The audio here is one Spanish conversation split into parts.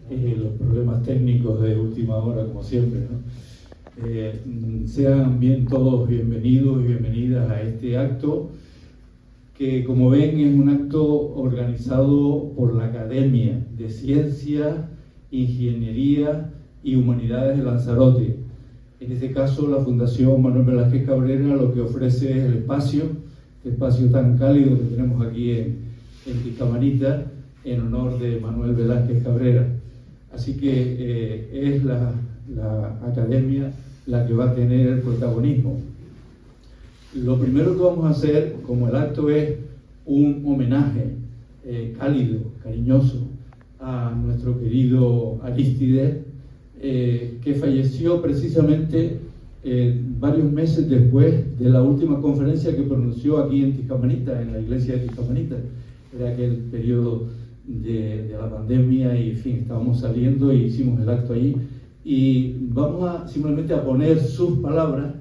los problemas técnicos de última hora, como siempre, ¿no? Sean bien todos bienvenidos y bienvenidas a este acto, que como ven es un acto organizado por la Academia de Ciencias, Ingeniería y Humanidades de Lanzarote. En este caso, la Fundación Manuel Velázquez Cabrera lo que ofrece es el espacio tan cálido que tenemos aquí en Tiscamanita, en honor de Manuel Velázquez Cabrera. Así que es la Academia la que va a tener el protagonismo. Lo primero que vamos a hacer, como el acto es un homenaje cálido, cariñoso, a nuestro querido Arístides, que falleció precisamente varios meses después de la última conferencia que pronunció aquí en Tiscamanita, en la iglesia de Tiscamanita. Era aquel periodo de la pandemia y, en fin, estábamos saliendo y hicimos el acto allí. Y vamos simplemente a poner sus palabras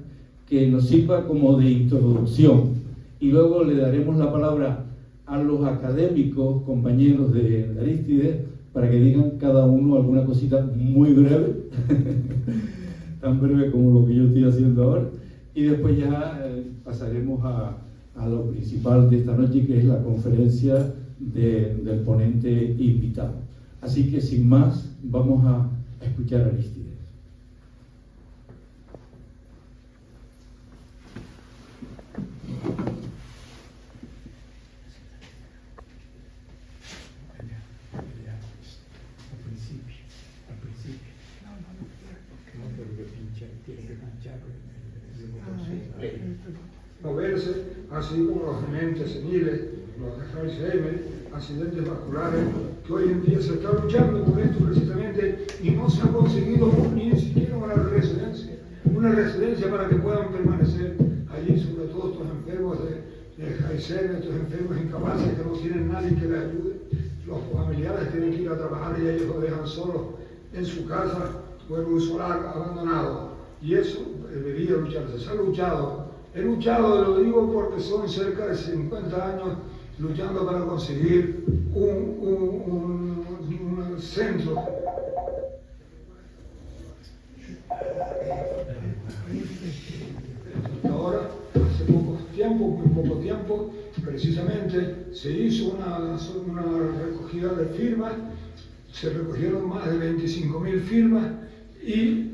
que nos sirva como de introducción. Y luego le daremos la palabra a los académicos, compañeros de Arístides, para que digan cada uno alguna cosita muy breve, tan breve como lo que yo estoy haciendo ahora, y después ya pasaremos a lo principal de esta noche, que es la conferencia del ponente invitado. Así que sin más, vamos a escuchar a Arístides. Moverse, así como los dementes seniles, los de Alzheimer, accidentes vasculares, que hoy en día se está luchando por esto precisamente y no se ha conseguido ni siquiera una residencia para que puedan permanecer allí, sobre todo estos enfermos de Alzheimer, estos enfermos incapaces que no tienen nadie que les ayude. Los familiares tienen que ir a trabajar y ellos lo dejan solos en su casa o en un solar abandonado. Y eso debería lucharse. Se ha luchado. He luchado, lo digo porque son cerca de 50 años luchando para conseguir un centro. Ahora, hace muy poco tiempo, precisamente se hizo una recogida de firmas, se recogieron más de 25.000 firmas y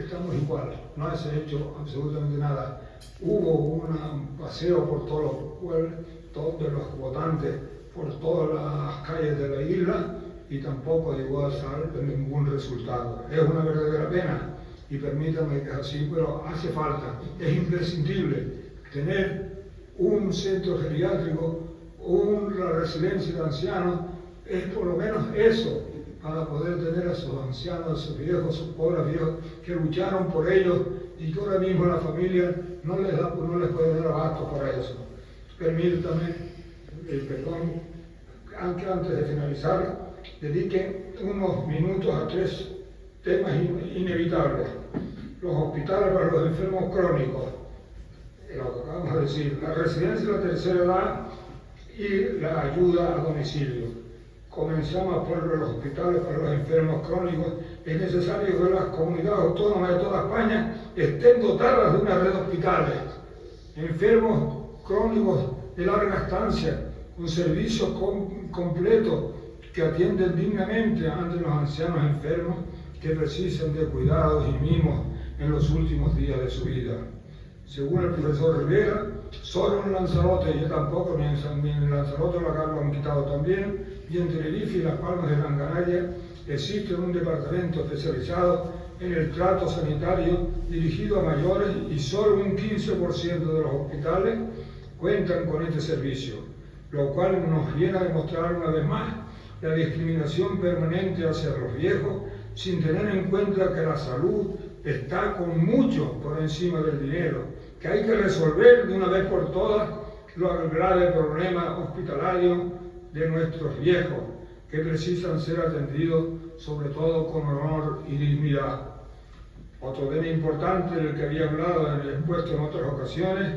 estamos igual, no se ha hecho absolutamente nada. Hubo un paseo por todos los pueblos, todos los votantes, por todas las calles de la isla y tampoco llegó a dar ningún resultado. Es una verdadera pena y permítanme que es así, pero hace falta, es imprescindible tener un centro geriátrico, una residencia de ancianos, es por lo menos eso, para poder tener a esos ancianos, a esos viejos, a esos pobres viejos que lucharon por ellos y que ahora mismo la familia no les puede dar abasto para eso. Permítame, perdón, aunque antes de finalizar, dedique unos minutos a 3 temas inevitables. Los hospitales para los enfermos crónicos, lo que vamos a decir, la residencia de la tercera edad y la ayuda a domicilio. Comenzamos por los hospitales para los enfermos crónicos. Es necesario que las comunidades autónomas de toda España estén dotadas de una red de hospitales. Enfermos crónicos de larga estancia, un servicio completo que atienden dignamente ante los ancianos enfermos que precisan de cuidados y mimos en los últimos días de su vida. Según el profesor Rivera, solo en Lanzarote, yo tampoco, ni en Lanzarote lo han quitado también, y en Tenerife y Las Palmas de Gran Canaria existe un departamento especializado en el trato sanitario dirigido a mayores y solo un 15% de los hospitales cuentan con este servicio, lo cual nos viene a demostrar una vez más la discriminación permanente hacia los viejos sin tener en cuenta que la salud está con mucho por encima del dinero, que hay que resolver de una vez por todas el grave problema hospitalario de nuestros viejos, que precisan ser atendidos sobre todo con honor y dignidad. Otro tema importante del que había hablado expuesto en otras ocasiones,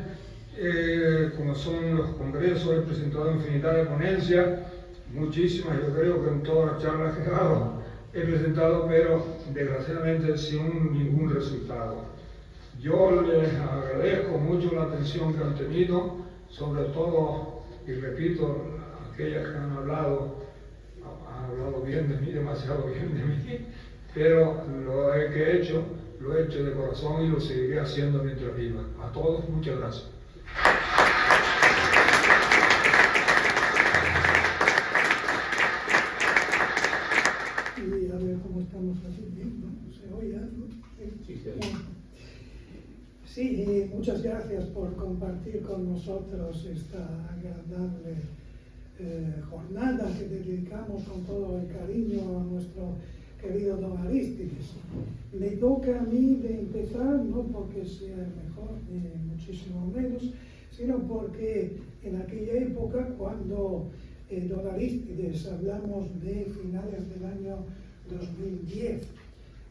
como son los congresos, he presentado infinidad de ponencias, muchísimas, yo creo que en todas las charlas que he dado he presentado, pero desgraciadamente sin ningún resultado. Yo les agradezco mucho la atención que han tenido, sobre todo, y repito, aquellas que han hablado bien de mí, demasiado bien de mí, pero lo que he hecho, lo he hecho de corazón y lo seguiré haciendo mientras viva. A todos, muchas gracias. Y a ver cómo estamos así, bien, ¿no? ¿Se oye algo? Sí, se oye. Sí, muchas gracias por compartir con nosotros esta agradable jornada que dedicamos con todo el cariño a nuestro querido don Arístides. Me toca a mí de empezar, no porque sea mejor, ni muchísimo menos, sino porque en aquella época, cuando don Arístides, hablamos de finales del año 2010,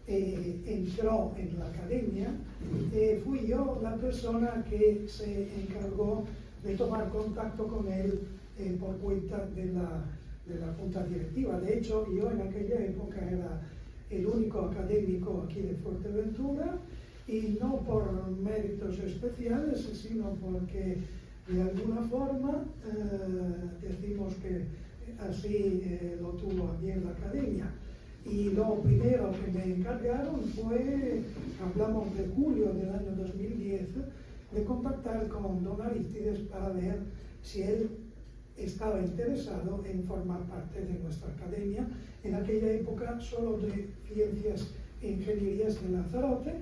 entró en la academia, fui yo la persona que se encargó de tomar contacto con él por cuenta de la junta directiva. De hecho, yo en aquella época era el único académico aquí de Fuerteventura, y no por méritos especiales, sino porque de alguna forma decimos que así lo tuvo a bien la academia. Y lo primero que me encargaron fue, hablamos de julio del año 2010, de contactar con don Arístides para ver si él estaba interesado en formar parte de nuestra academia, en aquella época solo de ciencias e ingenierías de Lanzarote,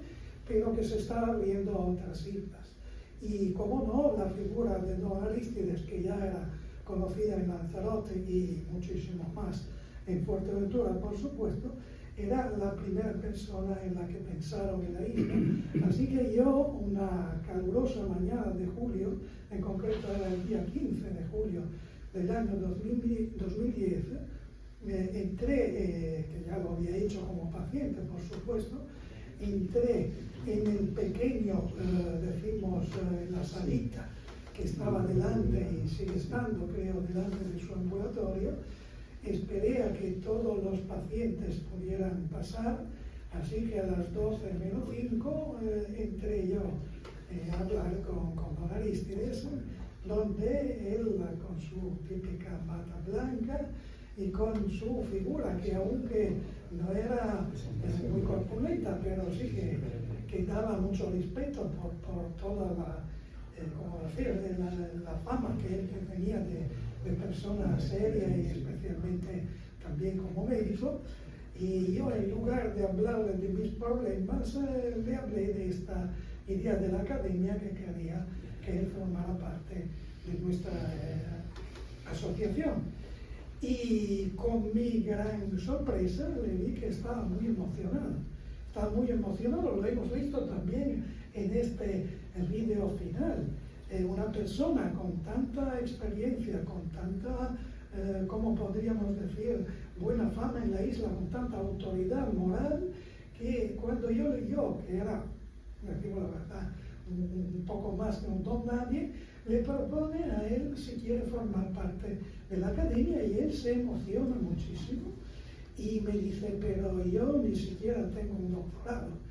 pero que se estaba abriendo a otras islas. Y como no, la figura de don Arístides, que ya era conocida en Lanzarote y muchísimo más en Fuerteventura, por supuesto, era la primera persona en la que pensaron en la isla. Así que yo, una calurosa mañana de julio, en concreto era el día 15 de julio del año 2010, entré, que ya lo había hecho como paciente, por supuesto, entré en el pequeño, decimos, la salita que estaba delante y sigue estando, creo, delante de su ambulatorio. Esperé a que todos los pacientes pudieran pasar, así que a las 12 menos 5 entré yo a hablar con don Arístides, donde él, con su típica bata blanca y con su figura, que aunque no era muy corpulenta, pero sí que daba mucho respeto por toda la fama que él tenía de persona seria y especialmente también como médico. Y yo, en lugar de hablarle de mis problemas, le hablé de esta idea de la academia, que quería que él formara parte de nuestra asociación. Y con mi gran sorpresa le vi que estaba muy emocionado. Estaba muy emocionado, lo hemos visto también en este vídeo final. Una persona con tanta experiencia, con tanta, ¿cómo podríamos decir?, buena fama en la isla, con tanta autoridad moral, que cuando yo leyó, que era, decimos la verdad, un poco más que un don nadie, le propone a él si quiere formar parte de la academia, y él se emociona muchísimo y me dice, pero yo ni siquiera tengo un doctorado.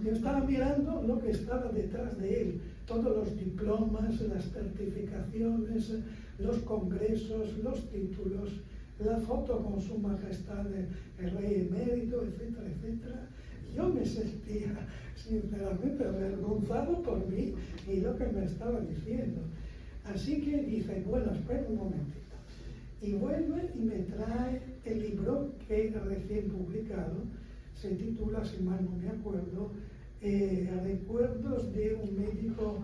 Yo estaba mirando lo que estaba detrás de él, todos los diplomas, las certificaciones, los congresos, los títulos, la foto con su majestad el rey emérito, etcétera, etcétera. Yo me sentía sinceramente avergonzado por mí y lo que me estaba diciendo. Así que dice, bueno, espera un momentito. Y vuelve y me trae el libro que recién publicado, se titula, si mal no me acuerdo, Recuerdos de un médico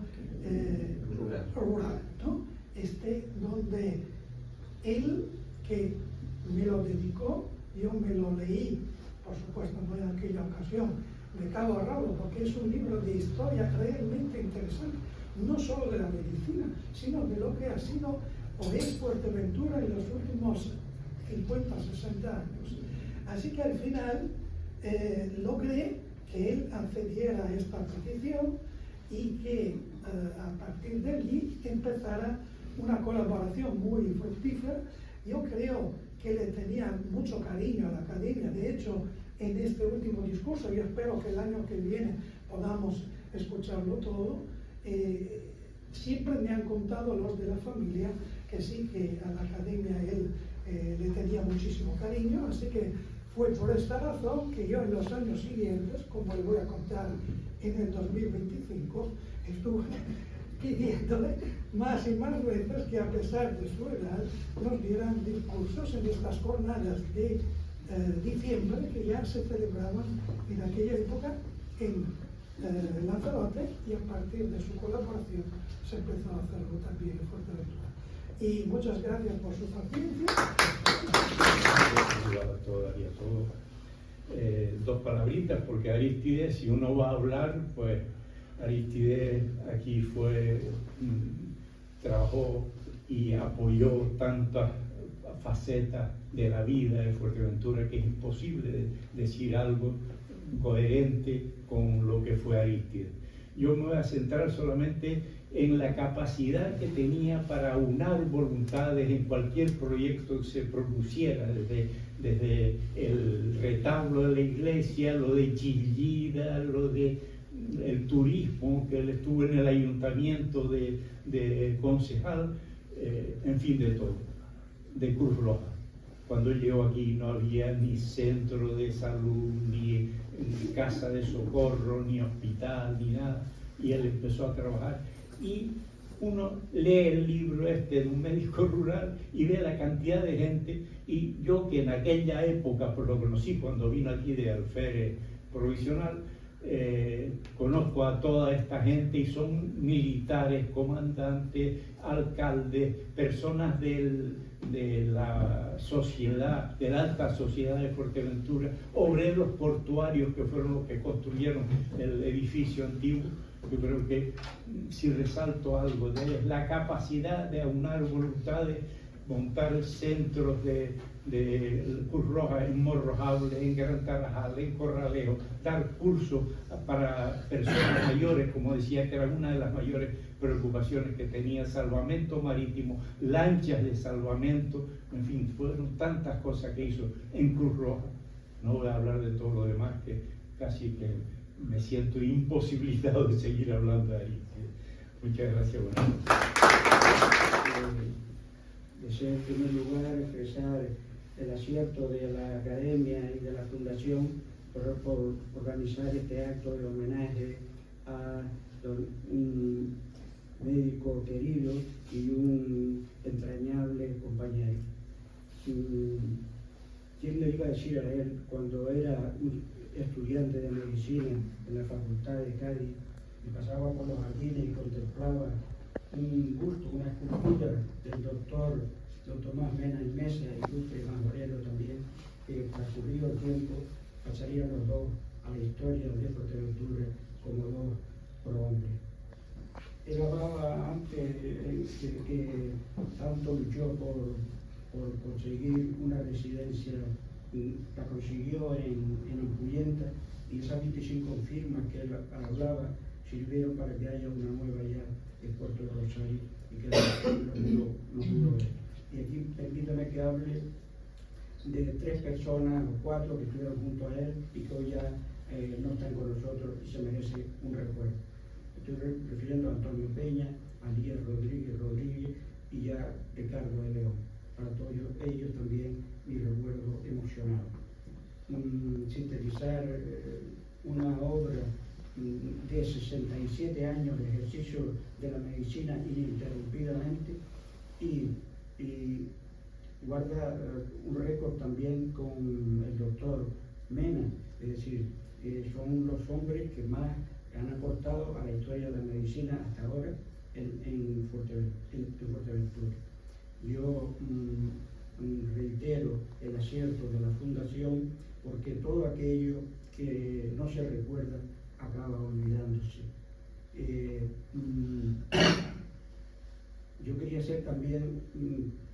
rural, ¿no? Donde él, que me lo dedicó, yo me lo leí, por supuesto no en aquella ocasión, de cabo a rabo, porque es un libro de historia realmente interesante, no solo de la medicina, sino de lo que ha sido o es Fuerteventura en los últimos 50, 60 años. Así que al final logré que él accediera a esta petición y que a partir de allí empezara una colaboración muy fructífera Yo creo que le tenía mucho cariño a la academia. De hecho, en este último discurso, yo espero que el año que viene podamos escucharlo todo, siempre me han contado los de la familia que sí, que a la academia él le tenía muchísimo cariño, así que fue por esta razón que yo en los años siguientes, como le voy a contar en el 2025, estuve pidiéndole más y más veces que, a pesar de su edad, nos dieran discursos en estas jornadas de diciembre que ya se celebraban en aquella época en Lanzarote, y a partir de su colaboración se empezó a hacerlo también en Fuerteventura. Y muchas gracias por su paciencia. Dos palabritas, porque Arístides, si uno va a hablar, pues Arístides aquí trabajó y apoyó tantas facetas de la vida de Fuerteventura que es imposible decir algo coherente con lo que fue Arístides. Yo me voy a centrar solamente en la capacidad que tenía para aunar voluntades en cualquier proyecto que se propusiera, desde el retablo de la iglesia, lo de Chillida, lo de el turismo, que él estuvo en el ayuntamiento de concejal, en fin, de todo, de Cruz Roja. Cuando él llegó aquí no había ni centro de salud, ni casa de socorro, ni hospital, ni nada, y él empezó a trabajar. Y uno lee el libro de un médico rural y ve la cantidad de gente, y yo, que en aquella época, pues lo conocí cuando vino aquí de alférez provisional, conozco a toda esta gente, y son militares, comandantes, alcaldes, personas de la sociedad, de la alta sociedad de Fuerteventura, obreros portuarios que fueron los que construyeron el edificio antiguo. Yo creo que, si resalto algo de ellos, la capacidad de aunar voluntades, montar centros de Cruz Roja en Morrojable, en Gran Tarajal, en Corralejo, dar cursos para personas mayores, como decía, que era una de las mayores preocupaciones que tenía, salvamento marítimo, lanchas de salvamento, en fin, fueron tantas cosas que hizo en Cruz Roja. No voy a hablar de todo lo demás, que casi que me siento imposibilitado de seguir hablando ahí. Muchas gracias. Deseo en primer lugar expresar el acierto de la Academia y de la Fundación por organizar este acto de homenaje a un médico querido y un entrañable compañero. ¿Quién le iba a decir a él, cuando era un estudiante de medicina en la Facultad de Cádiz, y pasaba por los jardines y contemplaba un busto, una escultura del doctor don Tomás Mena y Mesa, ilustre Majorero también, que transcurrido el tiempo pasarían los dos a la historia de Fuerteventura como dos prohombres. Él hablaba antes que tanto luchó por conseguir una residencia, la consiguió en Impuyenta, y esas 25 firmas que él hablaba sirvieron para que haya una nueva ya en Puerto de Rosario, y que no pudo ver. Y aquí permítame que hable de 3 personas o 4 que estuvieron junto a él y que hoy ya no están con nosotros y se merece un recuerdo. Estoy refiriendo a Antonio Peña, a Líder Rodríguez y a Ricardo de León. Para todos ellos también mi recuerdo emocionado. Sintetizar una obra de 67 años de ejercicio de la medicina ininterrumpidamente, y guarda un récord también con el doctor Mena, es decir, son los hombres que más han aportado a la historia de la medicina hasta ahora en Fuerteventura. Yo reitero el acierto de la Fundación, porque todo aquello que no se recuerda acaba olvidándose. Yo quería hacer también,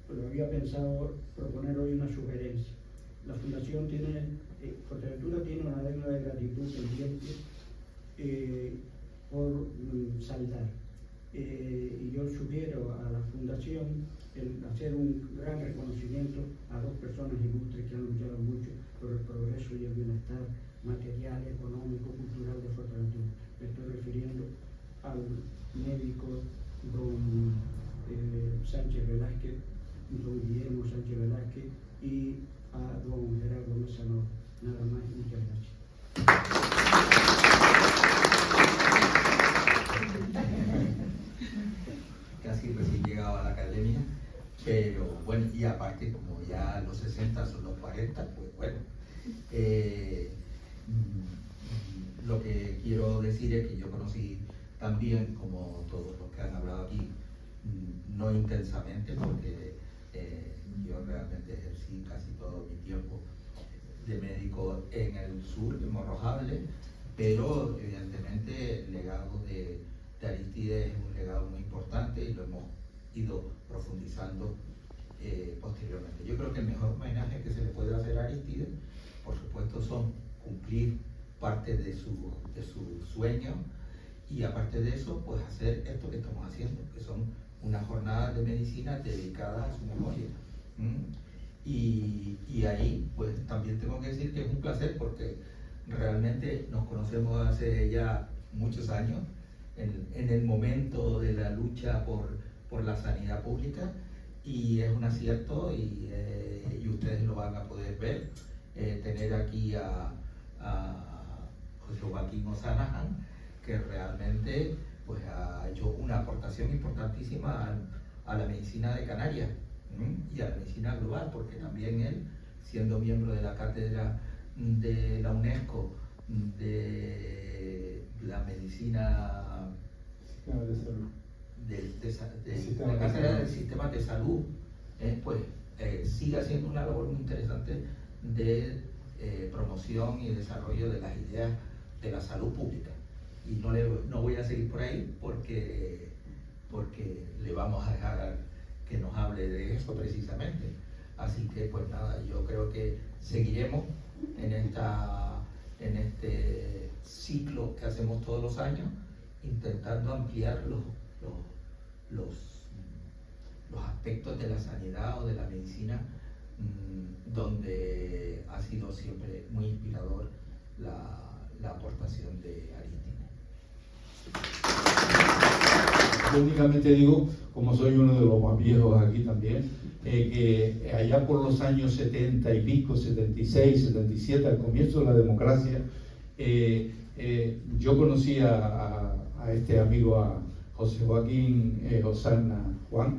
pero había pensado proponer hoy una sugerencia. La Fundación Fuerteventura tiene una deuda de gratitud pendiente por saldar. Y yo sugiero a la Fundación el hacer un gran reconocimiento a dos personas ilustres que han luchado mucho por el progreso y el bienestar material, económico, cultural de Fuerteventura. Me estoy refiriendo al médico don Sánchez Velázquez, don Guillermo Sánchez Velázquez y a don Gerardo Mesano. Nada más, muchas gracias. Casi recién llegado a la academia, pero bueno, y aparte como ya los 60 son los 40, pues bueno, lo que quiero decir es que yo conocí también, como todos los que han hablado aquí, no intensamente, porque yo realmente ejercí casi todo mi tiempo de médico en el sur, en Morrojable, pero evidentemente el legado de Arístides es un legado muy importante y lo hemos ido profundizando posteriormente. Yo creo que el mejor homenaje que se le puede hacer a Arístides, por supuesto, son cumplir parte de su sueño y aparte de eso, pues hacer esto que estamos haciendo, que son unas jornadas de medicina dedicadas a su memoria. Y ahí, pues también tengo que decir que es un placer porque realmente nos conocemos hace ya muchos años, en el momento de la lucha por la sanidad pública, y es un acierto y ustedes lo van a poder ver, tener aquí a José Joaquín O'Sanahan, que realmente pues, ha hecho una aportación importantísima a la medicina de Canarias y a la medicina global, porque también él, siendo miembro de la cátedra de la UNESCO de la medicina de la cátedra del sistema de salud, pues sigue haciendo una labor muy interesante de promoción y desarrollo de las ideas de la salud pública. Y no voy a seguir por ahí porque le vamos a dejar que nos hable de eso precisamente. Así que pues nada, yo creo que seguiremos en este ciclo que hacemos todos los años, intentando ampliar los aspectos de la sanidad o de la medicina, donde ha sido siempre muy inspirador la aportación de Arístides. Yo únicamente digo, como soy uno de los más viejos aquí también, que allá por los años 70 y pico, 76, 77, al comienzo de la democracia, yo conocí a este amigo, a José Joaquín O'Sanahan Juan,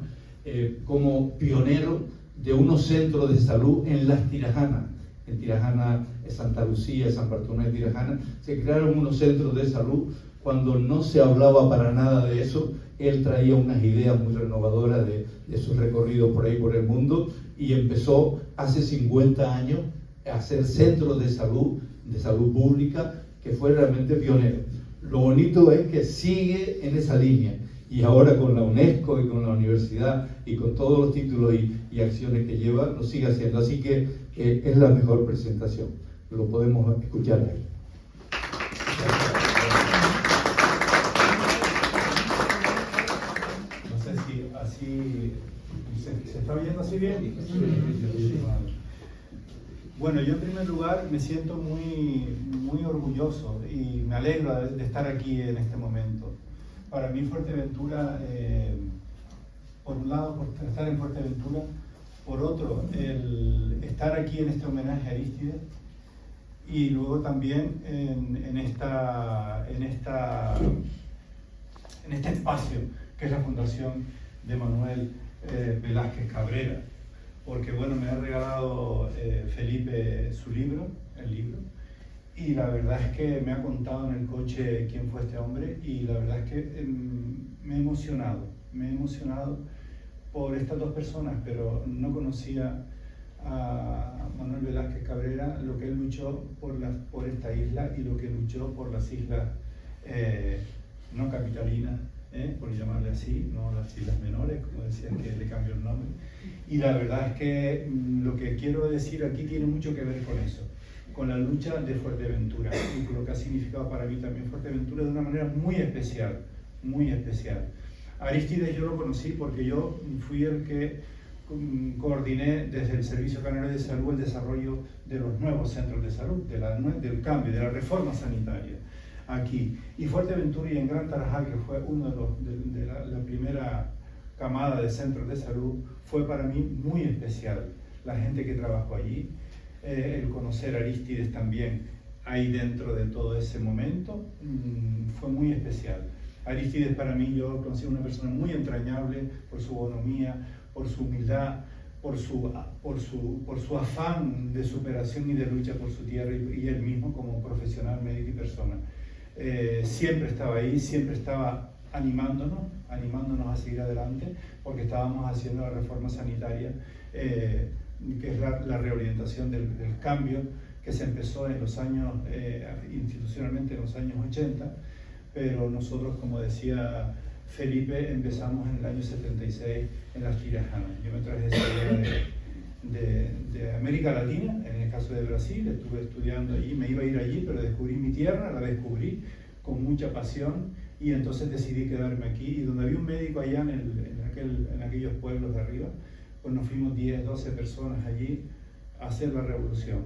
como pionero de unos centros de salud en Las Tirajanas. En Tirajana, Santa Lucía, San Bartolomé de Tirajana, se crearon unos centros de salud cuando no se hablaba para nada de eso. Él traía unas ideas muy renovadoras de su recorrido por ahí por el mundo y empezó hace 50 años a hacer centros de salud pública, que fue realmente pionero. Lo bonito es que sigue en esa línea y ahora con la UNESCO y con la universidad y con todos los títulos y acciones que lleva, lo sigue haciendo. Así que es la mejor presentación. Lo podemos escuchar ahí. Así ¿se está oyendo así bien? Sí. Bueno, yo en primer lugar me siento muy orgulloso y me alegro de estar aquí en este momento. Para mí Fuerteventura, por un lado, por estar en Fuerteventura, por otro, el estar aquí en este homenaje a Arístides, y luego también en este espacio que es la Fundación de Manuel Velázquez Cabrera, porque bueno, me ha regalado Felipe su libro, el libro, y la verdad es que me ha contado en el coche quién fue este hombre, y la verdad es que me he emocionado por estas dos personas, pero no conocía a Manuel Velázquez Cabrera, lo que él luchó por esta isla y lo que luchó por las islas no capitalinas, por llamarle así, no las islas menores, como decían que le cambió el nombre. Y la verdad es que lo que quiero decir aquí tiene mucho que ver con eso, con la lucha de Fuerteventura y con lo que ha significado para mí también Fuerteventura de una manera muy especial, muy especial. Aristides yo lo conocí porque yo fui el que coordiné desde el Servicio Canario de Salud el desarrollo de los nuevos centros de salud, del cambio, de la reforma sanitaria aquí. Y Fuerteventura y en Gran Tarajal, que fue uno de la primera camada de centros de salud, fue para mí muy especial. La gente que trabajó allí, el conocer a Aristides también ahí dentro de todo ese momento, fue muy especial. Aristides para mí, yo conocí a una persona muy entrañable por su bonomía, por su humildad, por su afán de superación y de lucha por su tierra y él mismo como profesional, médico y persona. Siempre estaba ahí, siempre estaba animándonos a seguir adelante, porque estábamos haciendo la reforma sanitaria, que es la reorientación del cambio que se empezó en los años, institucionalmente en los años 80, pero nosotros, como decía Felipe, empezamos en el año 76 en las Tirajanas. Yo me traje esa idea de América Latina, en el caso de Brasil, estuve estudiando allí, me iba a ir allí, pero descubrí mi tierra, la descubrí con mucha pasión y entonces decidí quedarme aquí. Y donde había un médico allá en aquellos pueblos de arriba, pues nos fuimos 10, 12 personas allí a hacer la revolución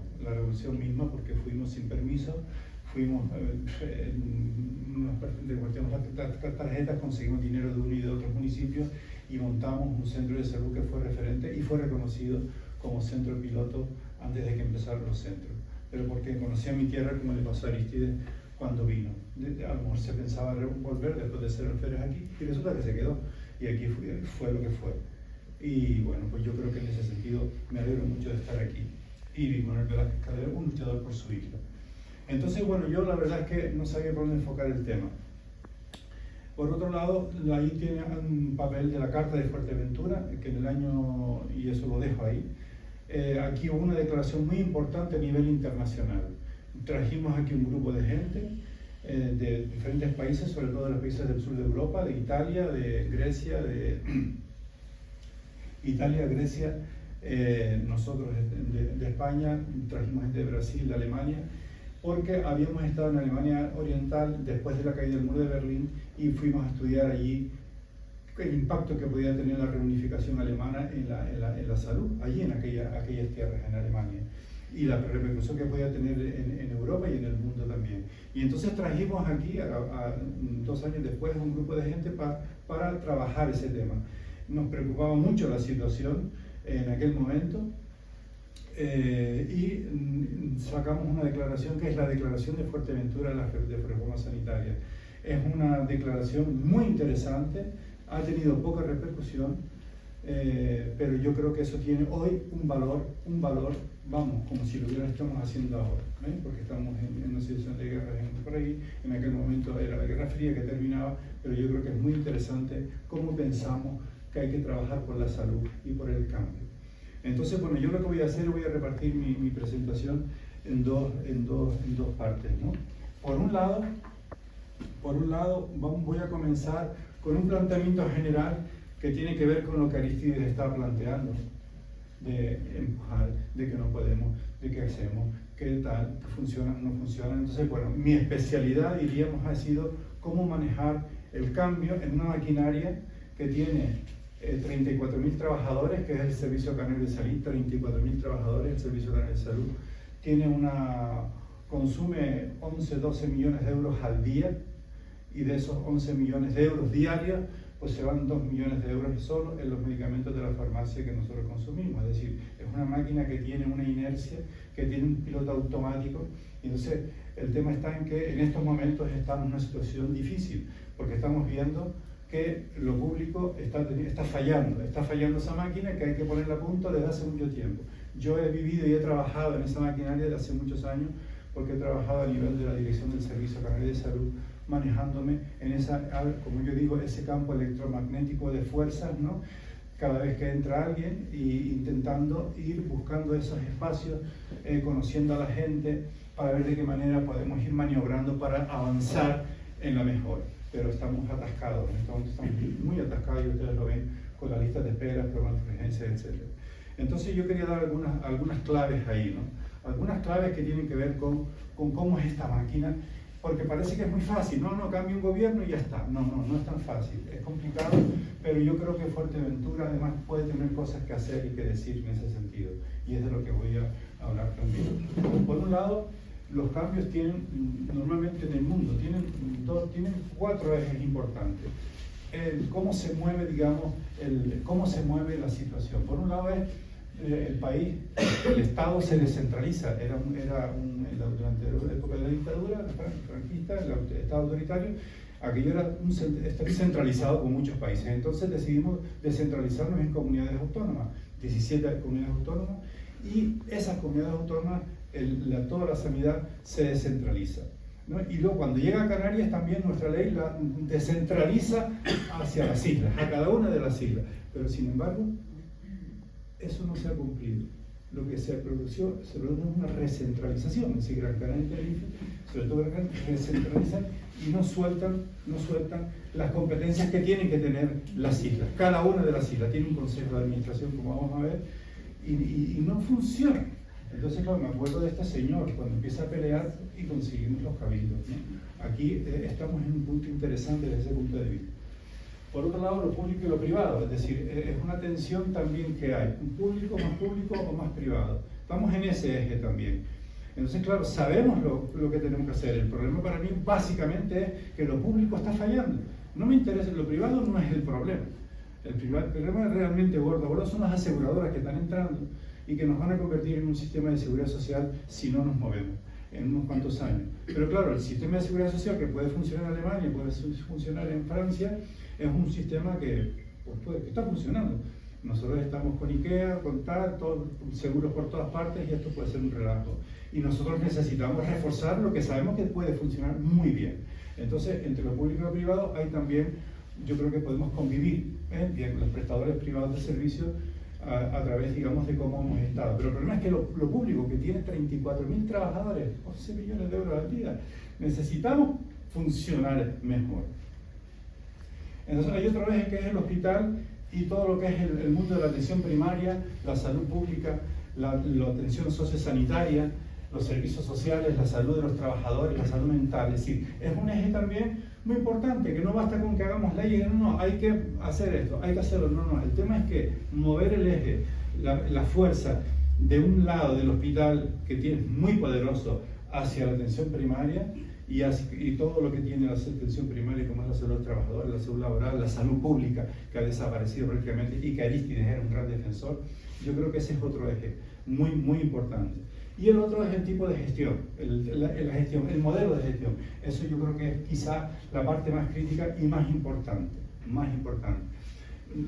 misma, porque fuimos sin permiso, fuimos las tarjetas, conseguimos dinero de uno y de otros municipios y montamos un centro de salud que fue referente y fue reconocido como centro piloto antes de que empezaran los centros. Pero porque conocía mi tierra, como le pasó a Aristides cuando vino. A lo mejor se pensaba volver después de ser alférez aquí y resulta que se quedó y aquí fue lo que fue. Y bueno, pues yo creo que en ese sentido me alegro mucho de estar aquí. Y Manuel Velázquez Calderón, un luchador por su isla. Entonces, bueno, yo la verdad es que no sabía por dónde enfocar el tema. Por otro lado, ahí tiene un papel de la Carta de Fuerteventura, que en el año, y eso lo dejo ahí, aquí hubo una declaración muy importante a nivel internacional. Trajimos aquí un grupo de gente de diferentes países, sobre todo de los países del sur de Europa, de Italia, de Grecia, Grecia, nosotros de España, trajimos gente de Brasil, de Alemania, porque habíamos estado en Alemania Oriental después de la caída del muro de Berlín y fuimos a estudiar allí el impacto que podía tener la reunificación alemana en la salud, allí en aquellas tierras, en Alemania, y la repercusión que podía tener en Europa y en el mundo también. Y entonces trajimos aquí, 2 años después, un grupo de gente para trabajar ese tema. Nos preocupaba mucho la situación en aquel momento, y sacamos una declaración que es la Declaración de Fuerteventura de Reforma Sanitaria. Es una declaración muy interesante, ha tenido poca repercusión, pero yo creo que eso tiene hoy un valor, vamos, como si lo estamos haciendo ahora, porque estamos en una situación de guerra por ahí, en aquel momento era la Guerra Fría que terminaba, pero yo creo que es muy interesante cómo pensamos que hay que trabajar por la salud y por el cambio. Entonces, bueno, yo lo que voy a hacer, voy a repartir mi presentación en dos partes, ¿no? Por un lado, voy a comenzar con un planteamiento general que tiene que ver con lo que Aristides está planteando, de empujar, de que no podemos, de qué hacemos, qué tal, qué funciona, no funciona. Entonces, bueno, mi especialidad, diríamos, ha sido cómo manejar el cambio en una maquinaria que tiene 34.000 trabajadores, que es el Servicio Canario de Salud, 34.000 trabajadores, el Servicio Canario de Salud, consume 11-12 millones de euros al día, y de esos 11 millones de euros diarios, pues se van 2 millones de euros solo en los medicamentos de la farmacia que nosotros consumimos. Es decir, es una máquina que tiene una inercia, que tiene un piloto automático, y entonces el tema está en que en estos momentos estamos en una situación difícil, porque estamos viendo que lo público está fallando esa máquina, que hay que ponerla a punto desde hace mucho tiempo. Yo he vivido y he trabajado en esa maquinaria desde hace muchos años, porque he trabajado a nivel de la dirección del Servicio Canario de Salud, manejándome en como yo digo, ese campo electromagnético de fuerzas, ¿no? Cada vez que entra alguien, y intentando ir buscando esos espacios, conociendo a la gente, para ver de qué manera podemos ir maniobrando para avanzar en la mejora. Pero estamos atascados, en este momento estamos muy atascados, y ustedes lo ven con la lista de espera, programas de urgencia, etc. Entonces yo quería dar algunas claves ahí, ¿no? Algunas claves que tienen que ver con cómo es esta máquina porque parece que es muy fácil, no, cambia un gobierno y ya está. No es tan fácil, es complicado, pero yo creo que Fuerteventura además puede tener cosas que hacer y que decir en ese sentido, y es de lo que voy a hablar también. Por un lado, los cambios tienen, normalmente en el mundo, tienen 4 ejes importantes. Cómo se mueve, digamos, cómo se mueve la situación. Por un lado es el país, el Estado se descentraliza, durante la época de la dictadura franquista, el Estado autoritario, aquello está centralizado como muchos países. Entonces decidimos descentralizarnos en comunidades autónomas, 17 comunidades autónomas, y esas comunidades autónomas, toda la sanidad se descentraliza, ¿no? Y luego cuando llega a Canarias también nuestra ley la descentraliza hacia las islas, a cada una de las islas, pero sin embargo eso no se ha cumplido. Lo que se produjo es una recentralización, es decir, Gran Canaria y Tenerife, sobre todo Gran Canaria, recentralizan y no sueltan las competencias que tienen que tener las islas. Cada una de las islas tiene un consejo de administración, como vamos a ver, y no funciona. Entonces, claro, me acuerdo de este señor cuando empieza a pelear y conseguimos los cabildos, ¿no? Aquí estamos en un punto interesante desde ese punto de vista. Por otro lado, lo público y lo privado, es decir, es una tensión también que hay, un público o más privado. Estamos en ese eje también. Entonces, claro, sabemos lo que tenemos que hacer. El problema para mí básicamente es que lo público está fallando. No me interesa, lo privado no es el problema. El problema es realmente gordo son las aseguradoras que están entrando y que nos van a convertir en un sistema de seguridad social si no nos movemos en unos cuantos años. Pero claro, el sistema de seguridad social que puede funcionar en Alemania, puede funcionar en Francia, es un sistema que está funcionando. Nosotros estamos con IKEA, con TAL, todos seguros por todas partes, y esto puede ser un relajo. Y nosotros necesitamos reforzar lo que sabemos que puede funcionar muy bien. Entonces, entre lo público y lo privado hay también, yo creo que podemos convivir bien los prestadores privados de servicios a través, digamos, de cómo hemos estado. Pero el problema es que lo público, que tiene 34.000 trabajadores, 11 millones de euros al día, necesitamos funcionar mejor. Entonces hay otro eje que es el hospital y todo lo que es el mundo de la atención primaria, la salud pública, la atención sociosanitaria, los servicios sociales, la salud de los trabajadores, la salud mental. Es decir, es un eje también muy importante, que no basta con que hagamos leyes, no, hay que hacer esto, hay que hacerlo, no. El tema es que mover el eje, la fuerza de un lado del hospital, que tiene muy poderoso, hacia la atención primaria, y todo lo que tiene la atención primaria, como es la salud del trabajador, la salud laboral, la salud pública, que ha desaparecido prácticamente, y que Arístides era un gran defensor. Yo creo que ese es otro eje muy, muy importante. Y el otro es el tipo de gestión, la gestión, el modelo de gestión. Eso yo creo que es quizá la parte más crítica y más importante.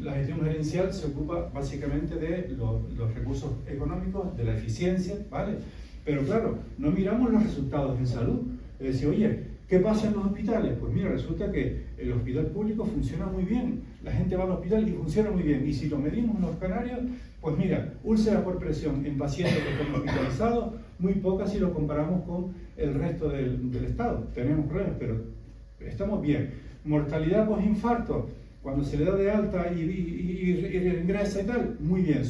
La gestión gerencial se ocupa básicamente de los recursos económicos, de la eficiencia, ¿vale? Pero claro, no miramos los resultados en salud. Es decir, oye, ¿qué pasa en los hospitales? Pues mira, resulta que el hospital público funciona muy bien. La gente va al hospital y funciona muy bien. Y si lo medimos en los canarios, pues mira, úlceras por presión en pacientes que están hospitalizados, muy pocas si lo comparamos con el resto del Estado. Tenemos problemas, pero estamos bien. Mortalidad posinfarto, cuando se le da de alta y ingresa y tal, muy bien.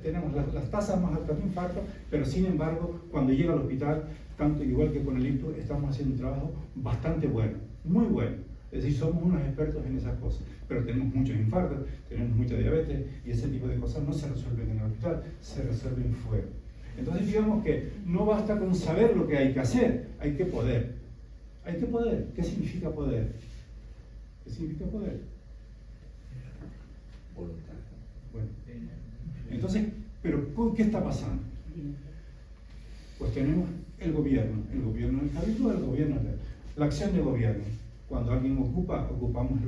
Tenemos las tasas más altas de infarto, pero sin embargo, cuando llega al hospital, tanto igual que con el ictus, estamos haciendo un trabajo bastante bueno, muy bueno. Es decir, somos unos expertos en esas cosas, pero tenemos muchos infartos, tenemos mucha diabetes, y ese tipo de cosas no se resuelven en el hospital, se resuelven fuera. Entonces digamos que no basta con saber lo que hay que hacer, hay que poder. Hay que poder. ¿Qué significa poder? ¿Qué significa poder? Voluntad. Bueno, entonces, ¿pero qué está pasando? Pues tenemos el gobierno del cabildo, el gobierno, la acción de gobierno. Cuando alguien ocupamos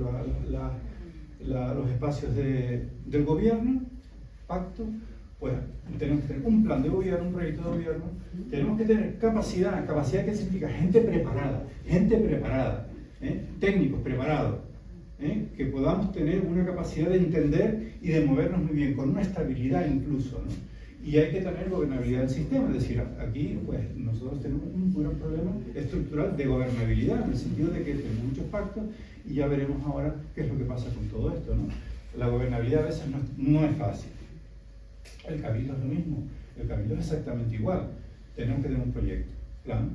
los espacios del gobierno, pacto, pues tenemos que tener un plan de gobierno, un proyecto de gobierno, tenemos que tener capacidad que significa gente preparada, técnicos preparados, que podamos tener una capacidad de entender y de movernos muy bien, con una estabilidad incluso, ¿no? Y hay que tener gobernabilidad del sistema, es decir, aquí pues nosotros tenemos un gran problema estructural de gobernabilidad, en el sentido de que tenemos muchos pactos, y ya veremos ahora qué es lo que pasa con todo esto, ¿no? La gobernabilidad a veces no es fácil. El cabildo es lo mismo, el cabildo es exactamente igual. Tenemos que tener un proyecto, plan,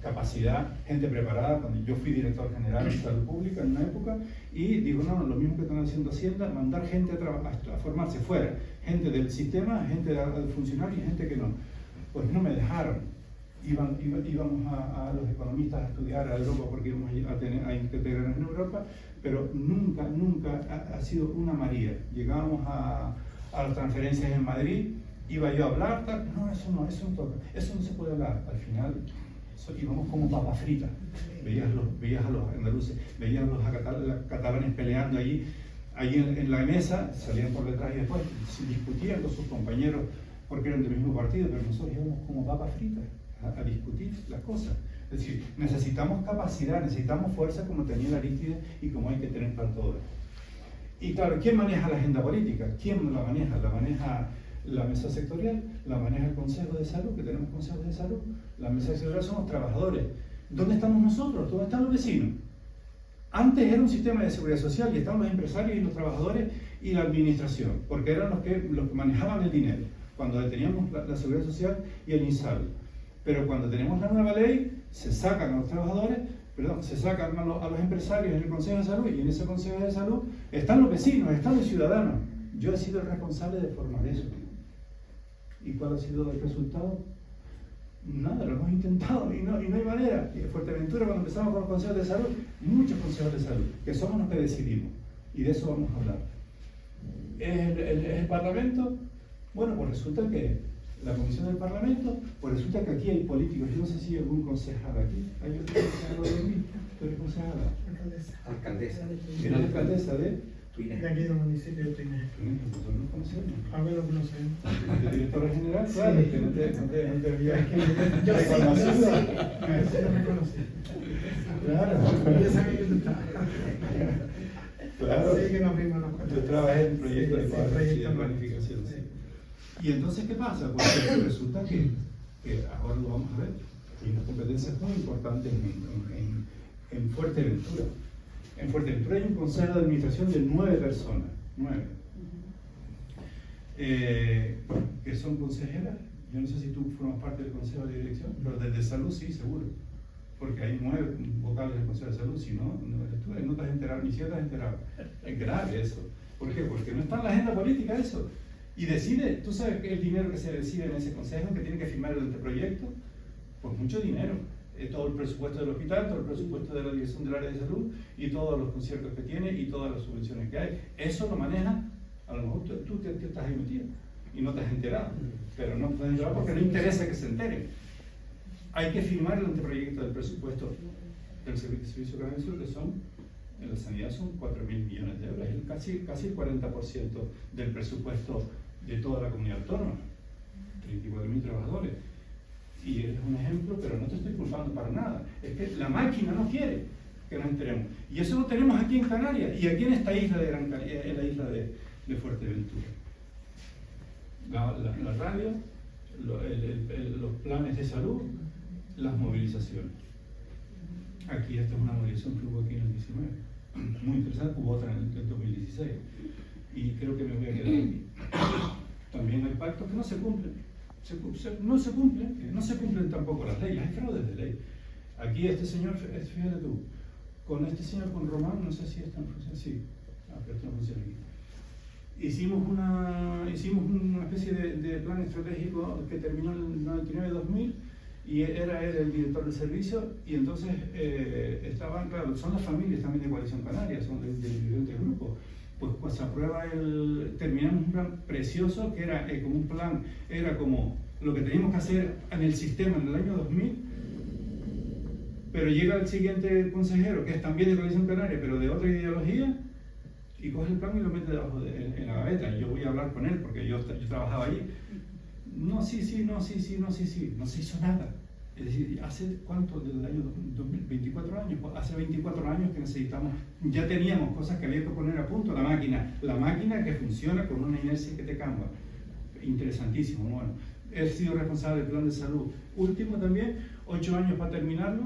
capacidad, gente preparada. Cuando yo fui director general de salud pública en una época, y digo, no, lo mismo que están haciendo Hacienda, mandar gente a formarse fuera, gente del sistema, gente de funcionarios y gente que no. Pues no me dejaron. Íbamos a los economistas a estudiar a Europa porque íbamos a integrarnos en Europa, pero nunca ha sido una María. Llegábamos a las transferencias en Madrid, iba yo a hablar, tal, no, eso no toca, eso no se puede hablar. Al final íbamos como papas fritas. Veías a los andaluces, veías a los catalanes peleando allí en la mesa, salían por detrás y después discutían con sus compañeros porque eran del mismo partido, pero nosotros íbamos como papas fritas a discutir las cosas. Es decir, necesitamos capacidad, necesitamos fuerza como tenía la Arístides y como hay que tener para todo. Y claro, ¿quién maneja la agenda política? ¿Quién la maneja? La maneja la mesa sectorial, la maneja el Consejo de Salud, que tenemos consejos de salud. La mesa sectorial somos trabajadores. ¿Dónde estamos nosotros? ¿Dónde están los vecinos? Antes era un sistema de seguridad social y estaban los empresarios y los trabajadores y la administración, porque eran los que manejaban el dinero, cuando teníamos la seguridad social y el INSABI. Pero cuando tenemos la nueva ley, se sacan a los trabajadores, se sacan a los empresarios en el Consejo de Salud, y en ese Consejo de Salud están los vecinos, están los ciudadanos. Yo he sido el responsable de formar eso. ¿Y cuál ha sido el resultado? Nada, lo hemos intentado y no hay manera. En Fuerteventura, cuando empezamos con los consejos de salud, muchos consejos de salud, que somos los que decidimos, y de eso vamos a hablar. ¿Es el Parlamento? Bueno, pues resulta que la comisión del Parlamento, pues resulta que aquí hay políticos. Yo no sé si hay algún concejal aquí. ¿Hay algún concejal de mí? ¿Tú eres concejala? Alcaldesa. ¿Eres alcaldesa de? De aquí del municipio de Tuinés. Nosotros nos conocemos. A ver, lo conocemos. ¿De directora general? Claro, Sí. que no te había Yo sí, reconocido. no me conocí. Claro. Yo sabía que tú estabas. Claro. Sí, que nos vimos los cuatro. Yo trabajé en proyectos Sí, de sí, cuadros y de proyectos planificación. sí. Y entonces, ¿qué pasa? Pues resulta que ahora lo vamos a ver, hay unas competencias muy importantes en Fuerteventura. En Fuerteventura hay un consejo de administración de 9 personas, 9, que son consejeras. Yo no sé si tú formas parte del consejo de dirección, pero desde salud sí, seguro, porque hay 9 vocales del consejo de salud. Si no no te has enterado, ni siquiera te has enterado. Es grave eso. ¿Por qué? Porque no está en la agenda política eso. Y decide, tú sabes que el dinero que se decide en ese consejo, que tiene que firmar el anteproyecto, pues mucho dinero. Todo el presupuesto del hospital, todo el presupuesto de la dirección del área de salud y todos los conciertos que tiene y todas las subvenciones que hay. Eso lo maneja, a lo mejor tú te estás ahí metido y no te has enterado, pero no te has enterado porque no interesa que se enteren. Hay que firmar el anteproyecto del presupuesto del Servicio Canario Sur, que son, en la sanidad son 4.000 millones de euros, es casi el 40% del presupuesto de toda la comunidad autónoma, 34.000 trabajadores. Y es un ejemplo, pero no te estoy culpando para nada. Es que la máquina no quiere que nos enteremos. Y eso lo tenemos aquí en Canarias y aquí en esta isla de Gran Canaria, en la isla de Fuerteventura. La radio, los planes de salud, las movilizaciones. Aquí esta es una movilización que hubo aquí en el 19. Muy interesante, hubo otra en el 2016. Y creo que me voy a quedar aquí. También hay pactos que no se cumplen. No se cumplen tampoco las leyes, hay fraudes de ley. Aquí este señor, fíjate tú, con este señor, con Román, no sé si está en función, sí, pero esto no funciona aquí. Hicimos una especie de plan estratégico que terminó en el 99-2000 y era él el director del servicio, y entonces estaban, claro, son las familias también de Coalición Canaria, son de diferentes grupos. Pues se aprueba terminamos un plan precioso que era como un plan, era como lo que teníamos que hacer en el sistema en el año 2000, pero llega el siguiente consejero, que es también de Coalición Canaria, pero de otra ideología, y coge el plan y lo mete debajo en la gaveta. Y yo voy a hablar con él, porque yo trabajaba allí. No se hizo nada. Es decir, ¿hace cuánto? Desde el año 24 años. Hace 24 años que necesitamos, ya teníamos cosas que había que poner a punto. La máquina que funciona con una inercia que te cambia. Interesantísimo, ¿no? Bueno, he sido responsable del plan de salud. Último también, 8 años para terminarlo.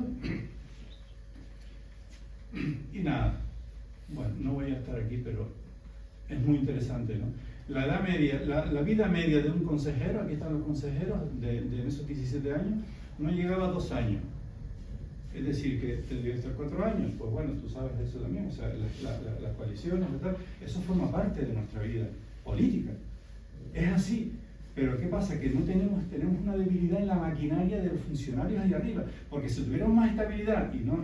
Y nada, bueno, no voy a estar aquí, pero es muy interesante, ¿no? La edad media, la vida media de un consejero, aquí están los consejeros de esos 17 años, no llegaba a 2 años. Es decir, que tendría que estar 4 años. Pues bueno, tú sabes eso también, o sea, las coaliciones y tal, eso forma parte de nuestra vida política. Es así. Pero ¿qué pasa? Que no tenemos una debilidad en la maquinaria de los funcionarios ahí arriba. Porque si tuviéramos más estabilidad y no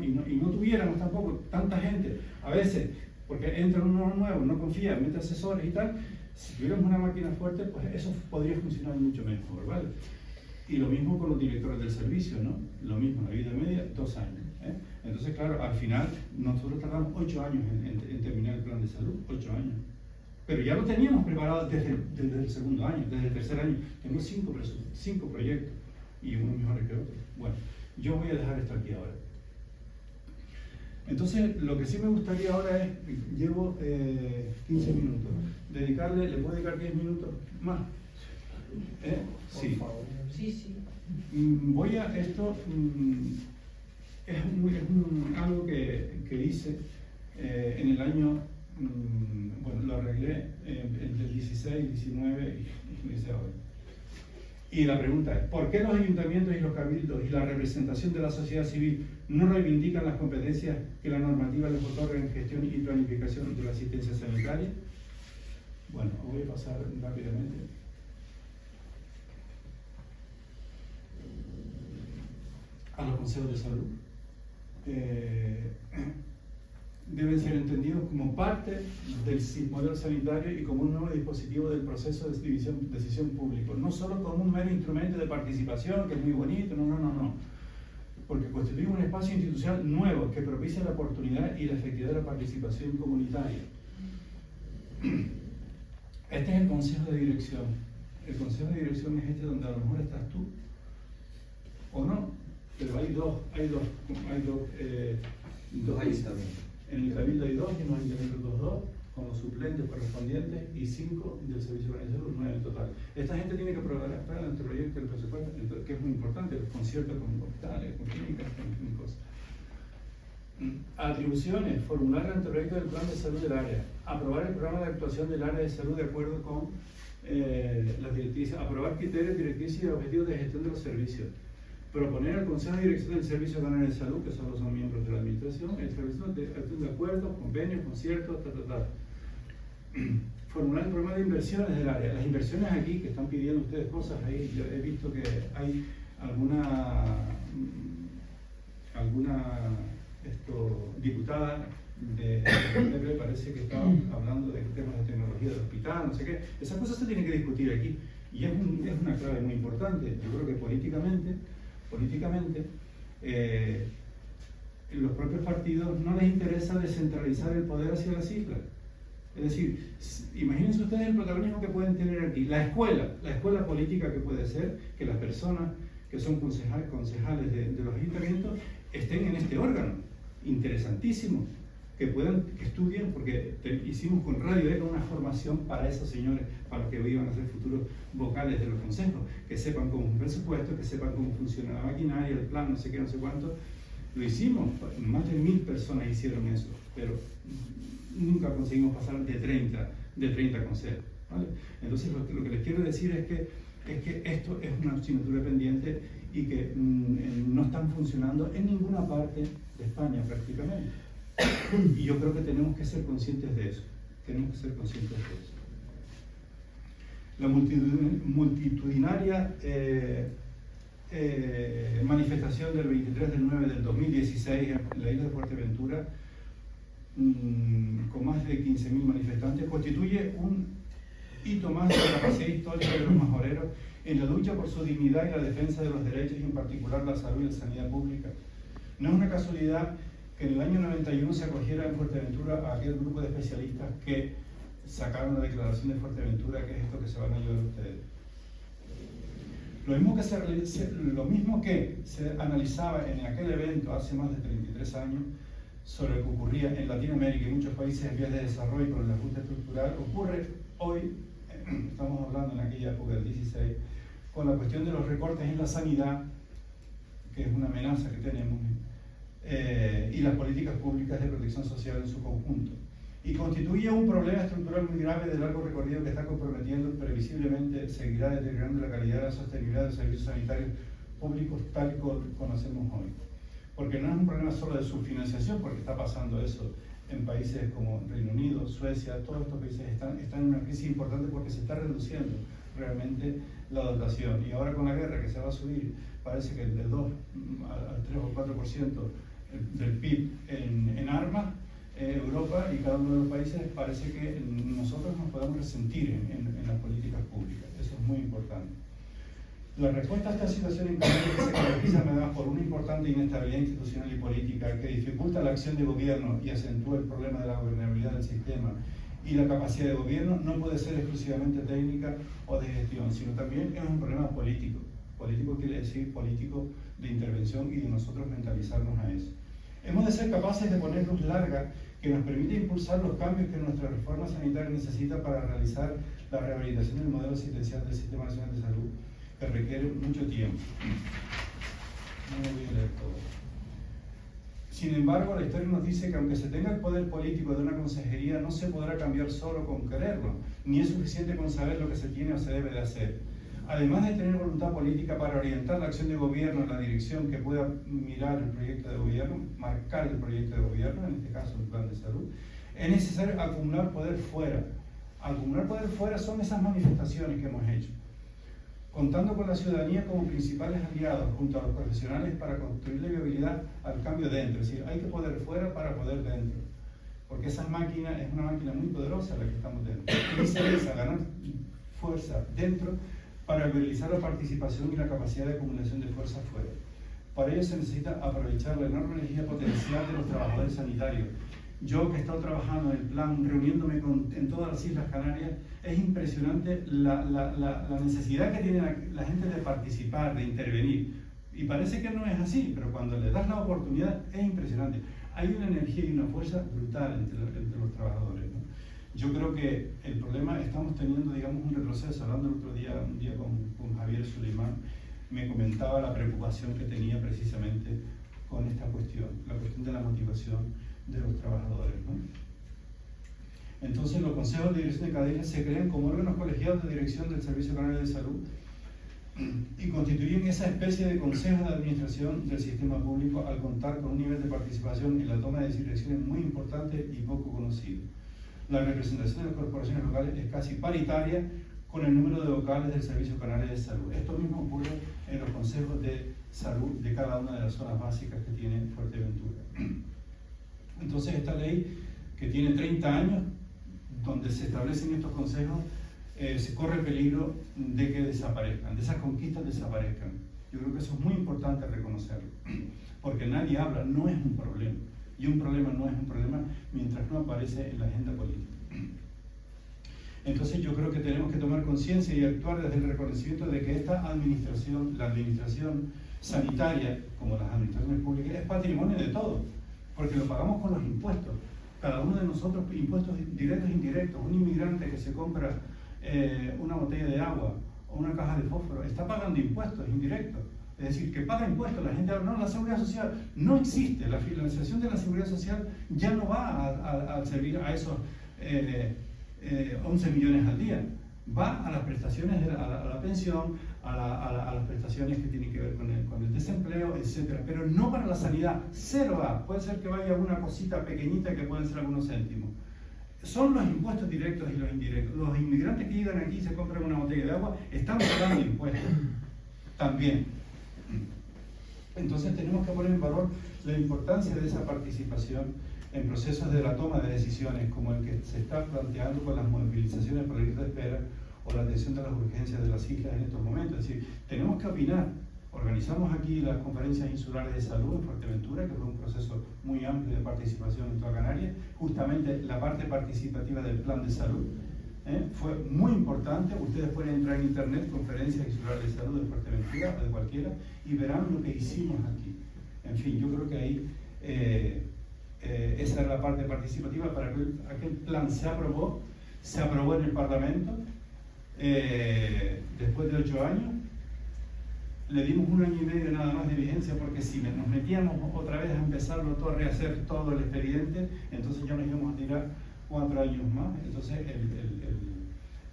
tuviéramos tampoco tanta gente, a veces, porque entran unos nuevos, no confían, mete asesores y tal, si tuviéramos una máquina fuerte, pues eso podría funcionar mucho mejor, ¿vale? Y lo mismo con los directores del servicio, ¿no? Lo mismo, la vida media, 2 años. Entonces, claro, al final nosotros tardamos 8 años en terminar el plan de salud, 8 años. Pero ya lo teníamos preparado desde el segundo año, desde el tercer año. Tengo 5 proyectos y uno mejor que otro. Bueno, yo voy a dejar esto aquí ahora. Entonces, lo que sí me gustaría ahora es, llevo 15 minutos, ¿le puedo dedicar 10 minutos más? Sí. Sí. Voy a, esto es algo que hice en el año, bueno, lo arreglé entre el 16, 19 y lo hice ahora. Y la pregunta es, ¿por qué los ayuntamientos y los cabildos y la representación de la sociedad civil no reivindican las competencias que la normativa les otorga en gestión y planificación de la asistencia sanitaria? Bueno, voy a pasar rápidamente. A los consejos de salud. Deben ser entendidos como parte del modelo sanitario y como un nuevo dispositivo del proceso de decisión público, no solo como un mero instrumento de participación, que es muy bonito, no, porque constituye un espacio institucional nuevo que propicia la oportunidad y la efectividad de la participación comunitaria. Este es el consejo de dirección. El consejo de dirección es este donde a lo mejor estás tú, o no, pero hay dos ayuntamientos. En el cabildo hay 2 y en los ayuntamientos 2, con los suplentes correspondientes, y 5 del servicio organizador, 9 en total. Esta gente tiene que aprobar el anteproyecto del presupuesto, que es muy importante, los conciertos con hospitales, con clínicas, con cosas. Atribuciones: formular el anteproyecto del plan de salud del área, aprobar el programa de actuación del área de salud de acuerdo con las directrices, aprobar criterios, directrices y objetivos de gestión de los servicios, proponer al Consejo de Dirección del Servicio Canario de Salud, que solo son miembros de la Administración, el servicio de acuerdos, convenios, conciertos, formular el programa de inversiones del área. Las inversiones aquí, que están pidiendo ustedes cosas ahí, yo he visto que hay alguna diputada de parece que está hablando de temas de tecnología del hospital, no sé qué. Esas cosas se tienen que discutir aquí. Y es una clave muy importante. Yo creo que políticamente los propios partidos no les interesa descentralizar el poder hacia las islas. Es decir, imagínense ustedes el protagonismo que pueden tener aquí. La escuela política que puede ser que las personas que son concejales de los ayuntamientos estén en este órgano. Interesantísimo. Que estudien, porque hicimos con Radio ECA una formación para esos señores, para los que iban a ser futuros vocales de los consejos, que sepan cómo es un presupuesto, que sepan cómo funciona la maquinaria, el plan, no sé qué, no sé cuánto. Lo hicimos, más de 1000 personas hicieron eso, pero nunca conseguimos pasar de 30 consejos, ¿vale? Entonces lo que les quiero decir es que esto es una asignatura pendiente y que no están funcionando en ninguna parte de España prácticamente. Y yo creo que tenemos que ser conscientes de eso. La multitudinaria manifestación del 23/9 del 2016 en la isla de Fuerteventura, con más de 15.000 manifestantes, constituye un hito más de la capacidad histórica de los majoreros en la lucha por su dignidad y la defensa de los derechos, y en particular la salud y la sanidad pública. No es una casualidad que en el año 91 se acogiera en Fuerteventura a aquel grupo de especialistas que sacaron la declaración de Fuerteventura, que es esto que se van a ayudar ustedes. Lo mismo que se analizaba en aquel evento hace más de 33 años sobre lo que ocurría en Latinoamérica y muchos países en vías de desarrollo con el ajuste estructural, ocurre hoy, estamos hablando en aquella época del 16, con la cuestión de los recortes en la sanidad, que es una amenaza que tenemos, y las políticas públicas de protección social en su conjunto. Y constituye un problema estructural muy grave de largo recorrido que está comprometiendo, previsiblemente seguirá deteriorando la calidad y la sostenibilidad de los servicios sanitarios públicos tal y como conocemos hoy. Porque no es un problema solo de subfinanciación, porque está pasando eso en países como Reino Unido, Suecia, todos estos países están en una crisis importante porque se está reduciendo realmente la dotación. Y ahora con la guerra que se va a subir, parece que del 2 al 3 o 4% del PIB en armas, Europa y cada uno de los países, parece que nosotros nos podemos resentir en las políticas públicas. Eso es muy importante. La respuesta a esta situación en Canarias se caracteriza además por una importante inestabilidad institucional y política que dificulta la acción de gobierno y acentúa el problema de la gobernabilidad del sistema. Y la capacidad de gobierno no puede ser exclusivamente técnica o de gestión, sino también es un problema político. Político quiere decir político de intervención y de nosotros mentalizarnos a eso. Hemos de ser capaces de poner luz larga que nos permita impulsar los cambios que nuestra reforma sanitaria necesita para realizar la rehabilitación del modelo asistencial del Sistema Nacional de Salud, que requiere mucho tiempo. No me voy a leer todo. Sin embargo, la historia nos dice que aunque se tenga el poder político de una consejería, no se podrá cambiar solo con quererlo, ni es suficiente con saber lo que se tiene o se debe de hacer. Además de tener voluntad política para orientar la acción de gobierno en la dirección que pueda mirar el proyecto de gobierno, marcar el proyecto de gobierno, en este caso el plan de salud, es necesario acumular poder fuera. Acumular poder fuera son esas manifestaciones que hemos hecho, contando con la ciudadanía como principales aliados junto a los profesionales para construir la viabilidad al cambio dentro. Es decir, hay que poder fuera para poder dentro, porque esa máquina es una máquina muy poderosa la que estamos dentro. Y se interesa ganar fuerza dentro para viabilizar la participación y la capacidad de acumulación de fuerza fuera. Para ello se necesita aprovechar la enorme energía potencial de los trabajadores sanitarios. Yo que he estado trabajando en el plan, reuniéndome en todas las Islas Canarias, es impresionante la necesidad que tiene la gente de participar, de intervenir. Y parece que no es así, pero cuando le das la oportunidad es impresionante. Hay una energía y una fuerza brutal entre los trabajadores, ¿no? Yo creo que el problema, estamos teniendo, digamos, un retroceso. Hablando el otro día, un día con Javier Suleimán, me comentaba la preocupación que tenía precisamente con esta cuestión, la cuestión de la motivación de los trabajadores, ¿no? Entonces, los consejos de dirección de cadenas se crean como órganos colegiados de dirección del Servicio Canario de Salud y constituyen esa especie de consejo de administración del sistema público al contar con un nivel de participación en la toma de decisiones muy importante y poco conocido. La representación de las corporaciones locales es casi paritaria con el número de vocales del Servicio Canario de Salud. Esto mismo ocurre en los consejos de salud de cada una de las zonas básicas que tiene Fuerteventura. Entonces, esta ley, que tiene 30 años, donde se establecen estos consejos, se corre el peligro de que desaparezcan, de esas conquistas desaparezcan. Yo creo que eso es muy importante reconocerlo, porque nadie habla, no es un problema. Y un problema no es un problema mientras no aparece en la agenda política. Entonces yo creo que tenemos que tomar conciencia y actuar desde el reconocimiento de que esta administración, la administración sanitaria, como las administraciones públicas, es patrimonio de todos, porque lo pagamos con los impuestos. Cada uno de nosotros, impuestos directos e indirectos. Un inmigrante que se compra una botella de agua o una caja de fósforo está pagando impuestos indirectos. Es decir, que paga impuestos. La gente habla, no, la seguridad social no existe. La financiación de la seguridad social ya no va a servir a esos 11 millones al día. Va a las prestaciones, a la pensión, a las prestaciones que tienen que ver con el desempleo, etc. Pero no para la sanidad. Cero va. Puede ser que vaya una cosita pequeñita que pueden ser algunos céntimos. Son los impuestos directos y los indirectos. Los inmigrantes que llegan aquí y se compran una botella de agua están pagando impuestos también. Entonces tenemos que poner en valor la importancia de esa participación en procesos de la toma de decisiones, como el que se está planteando con las movilizaciones por la lista de espera o la atención de las urgencias de las islas en estos momentos. Es decir, tenemos que opinar. Organizamos aquí las conferencias insulares de salud en Fuerteventura, que fue un proceso muy amplio de participación en toda Canarias. Justamente la parte participativa del plan de salud fue muy importante. Ustedes pueden entrar en internet, conferencias insulares de salud de Fuerteventura o de cualquiera, y verán lo que hicimos aquí. En fin, yo creo que ahí esa era la parte participativa. Para que aquel plan se aprobó en el Parlamento después de 8 años. Le dimos 1 año y medio nada más de vigencia, porque si nos metíamos otra vez a empezarlo todo, a rehacer todo el expediente, entonces ya nos íbamos a tirar 4 años más. Entonces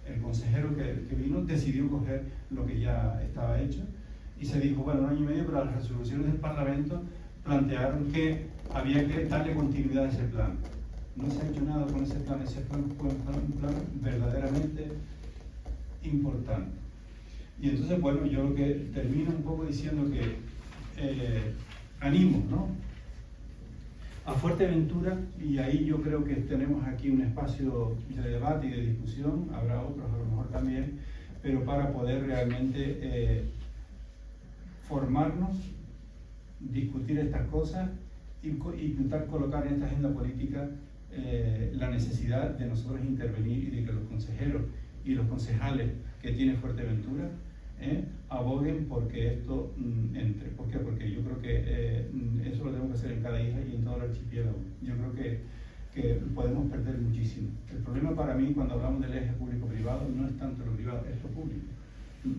el consejero que vino decidió coger lo que ya estaba hecho y se dijo, bueno, 1 año y medio, pero las resoluciones del Parlamento plantearon que había que darle continuidad a ese plan. No se ha hecho nada con ese plan fue un plan verdaderamente importante. Y entonces, bueno, yo lo que termino un poco diciendo que animo, ¿no?, a Fuerteventura, y ahí yo creo que tenemos aquí un espacio de debate y de discusión, habrá otros a lo mejor también, pero para poder realmente formarnos, discutir estas cosas y intentar colocar en esta agenda política la necesidad de nosotros intervenir y de que los consejeros y los concejales que tiene Fuerteventura aboguen porque esto entre. ¿Por qué? Porque yo creo que eso lo tenemos que hacer en cada isla y en todo el archipiélago. Yo creo que podemos perder muchísimo. El problema para mí cuando hablamos del eje público-privado no es tanto lo privado, es lo público.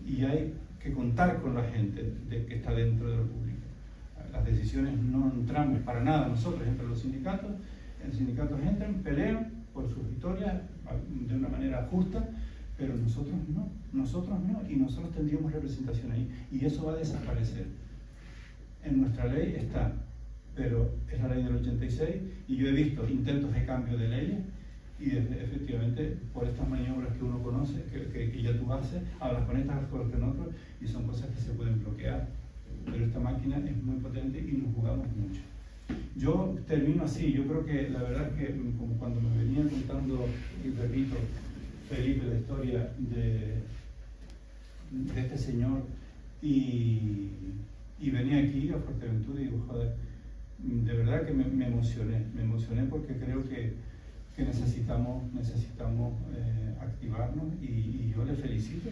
Y hay que contar con la gente que está dentro de lo público. Las decisiones no entramos para nada nosotros entre los sindicatos entran, pelean por sus victorias de una manera justa, pero nosotros no, y nosotros tendríamos representación ahí, y eso va a desaparecer. En nuestra ley está, pero es la ley del 86, y yo he visto intentos de cambio de leyes, y efectivamente por estas maniobras que uno conoce, que ya tú haces, hablas con estas, con otros, y son cosas que se pueden bloquear. Pero esta máquina es muy potente y nos jugamos mucho. Yo termino así. Yo creo que la verdad es que como cuando me venía contando, y repito, Felipe, la historia de este señor, y venía aquí a Fuerteventura y digo, joder, de verdad que me emocioné porque creo que necesitamos activarnos, y yo les felicito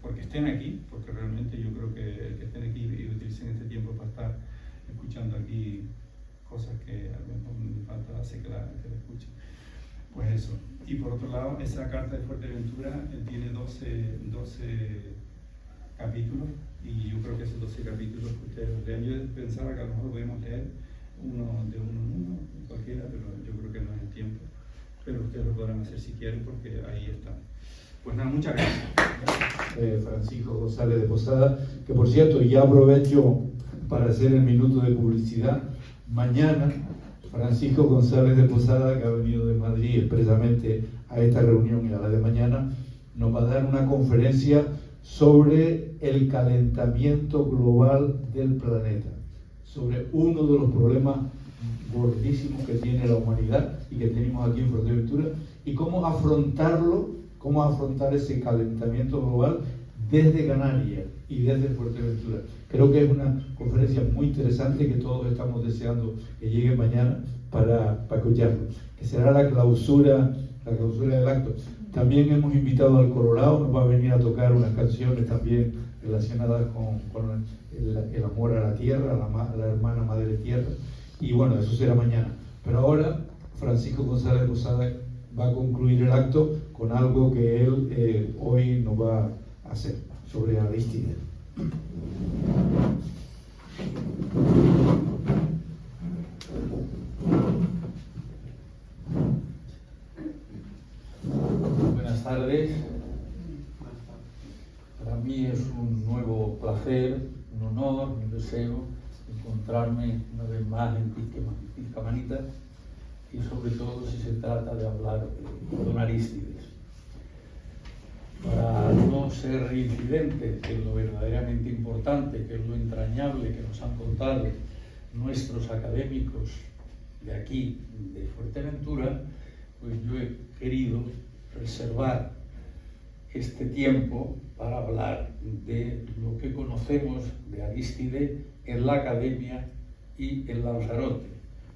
porque estén aquí, porque realmente yo creo que el que estén aquí y utilicen este tiempo para estar escuchando aquí cosas que a lo mejor me falta hace que la escuchen. Pues eso. Y por otro lado, esa carta de Fuerteventura tiene 12 capítulos, y yo creo que esos 12 capítulos que ustedes lean, yo pensaba que a lo mejor podemos leer uno en uno, cualquiera, pero yo creo que no es el tiempo. Pero ustedes lo podrán hacer si quieren, porque ahí está. Pues nada, muchas gracias. Francisco González de Posada, que por cierto, ya aprovecho para hacer el minuto de publicidad. Mañana, Francisco González de Posada, que ha venido de Madrid expresamente a esta reunión y a la de mañana, nos va a dar una conferencia sobre el calentamiento global del planeta, sobre uno de los problemas gordísimos que tiene la humanidad y que tenemos aquí en Fuerteventura, y cómo afrontar ese calentamiento global desde Canarias y desde Fuerteventura. Creo que es una conferencia muy interesante que todos estamos deseando que llegue mañana para escucharlo, que será la clausura del acto. También hemos invitado al Colorado, nos va a venir a tocar unas canciones también relacionadas con el amor a la tierra, a la hermana madre tierra, y bueno, eso será mañana. Pero ahora Francisco González Posada va a concluir el acto con algo que él hoy nos va a hacer sobre Arístides. Buenas tardes. Para mí es un nuevo placer, un honor, un deseo encontrarme una vez más en Pizcamanita, y sobre todo si se trata de hablar de don Arístides. Para no ser reincidente, que es lo verdaderamente importante, que es lo entrañable que nos han contado nuestros académicos de aquí, de Fuerteventura, pues yo he querido reservar este tiempo para hablar de lo que conocemos de Arístides en la academia y en Lanzarote,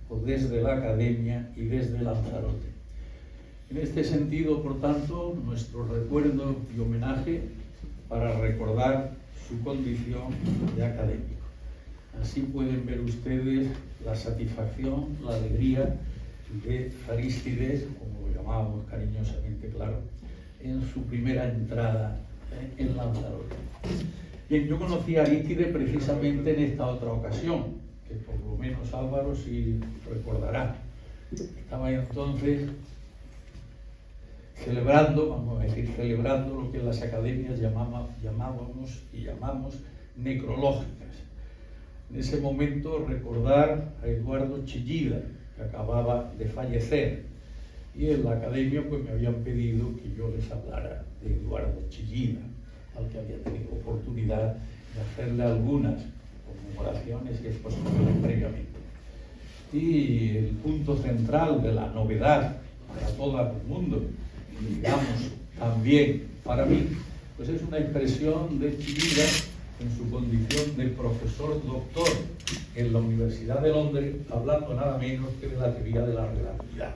o desde la academia y desde Lanzarote. En este sentido, por tanto, nuestro recuerdo y homenaje para recordar su condición de académico. Así pueden ver ustedes la satisfacción, la alegría de Arístides, como lo llamábamos cariñosamente, claro, en su primera entrada en Lanzarote. Bien, yo conocí a Arístides precisamente en esta otra ocasión, que por lo menos Álvaro sí recordará. Estaba entonces celebrando, vamos a decir, celebrando lo que en las academias llamábamos y llamamos necrológicas. En ese momento recordar a Eduardo Chillida, que acababa de fallecer, y en la academia pues me habían pedido que yo les hablara de Eduardo Chillida, al que había tenido oportunidad de hacerle algunas conmemoraciones y exposiciones previamente. Y el punto central de la novedad para todo el mundo, digamos también para mí, pues es una expresión de Chillida en su condición de profesor doctor en la Universidad de Londres, hablando nada menos que de la teoría de la relatividad.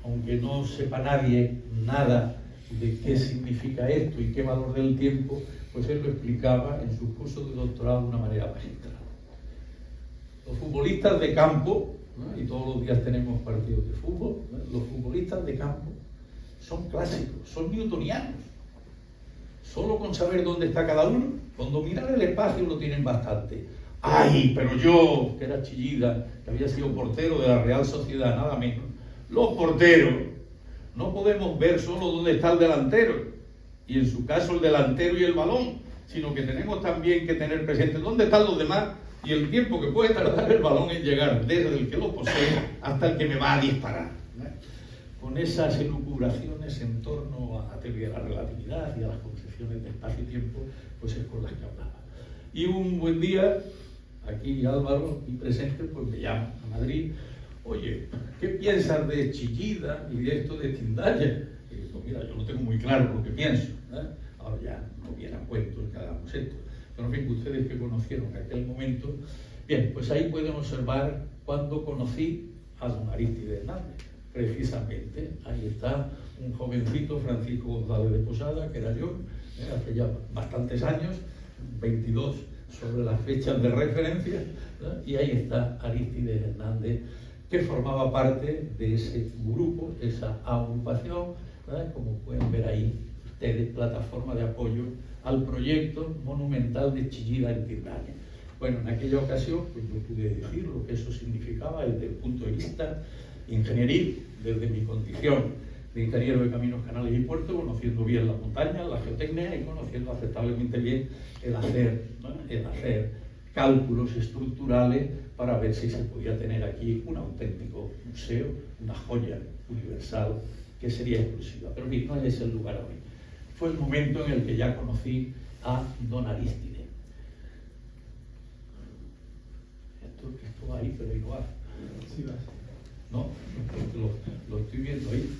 Aunque no sepa nadie nada de qué significa esto y qué valor del tiempo, pues él lo explicaba en su curso de doctorado de una manera magistral. Los futbolistas de campo, ¿no? Y todos los días tenemos partidos de fútbol, ¿no? Los futbolistas de campo son clásicos, son newtonianos. Solo con saber dónde está cada uno, con dominar el espacio lo tienen bastante. ¡Ay, pero yo, que era Chillida, que había sido portero de la Real Sociedad, nada menos! Los porteros no podemos ver solo dónde está el delantero, y en su caso el delantero y el balón, sino que tenemos también que tener presente dónde están los demás y el tiempo que puede tardar el balón en llegar desde el que lo posee hasta el que me va a disparar. Con esas elucubraciones en torno a la teoría de la relatividad y a las concepciones de espacio y tiempo, pues es con las que hablaba. Y un buen día, aquí Álvaro, aquí presente, pues me llama a Madrid. Oye, ¿qué piensas de Chillida y de esto de Tindaya? Y digo, mira, yo no tengo muy claro lo que pienso, ¿eh? Ahora ya no viene a cuento que hagamos esto. Pero en fin, ustedes que conocieron en aquel momento, bien, pues ahí pueden observar cuando conocí a don Arístides Hernández. Precisamente, ahí está un jovencito, Francisco González de Posada, que era yo, hace ya bastantes años, 22 sobre las fechas de referencia, y ahí está Arístides Hernández, que formaba parte de ese grupo, esa agrupación, como pueden ver ahí ustedes, plataforma de apoyo al proyecto monumental de Chillida en Tindaya. Bueno, en aquella ocasión pues yo pude decir lo que eso significaba desde el punto de vista ingenieril, desde mi condición de ingeniero de caminos, canales y puertos, conociendo bien la montaña, la geotecnia y conociendo aceptablemente bien el hacer cálculos estructurales para ver si se podía tener aquí un auténtico museo, una joya universal que sería exclusiva. Pero bien, no es el lugar hoy. Fue el momento en el que ya conocí a don Arístides. Esto va ahí, pero igual. Sí, va. No, lo estoy viendo ahí.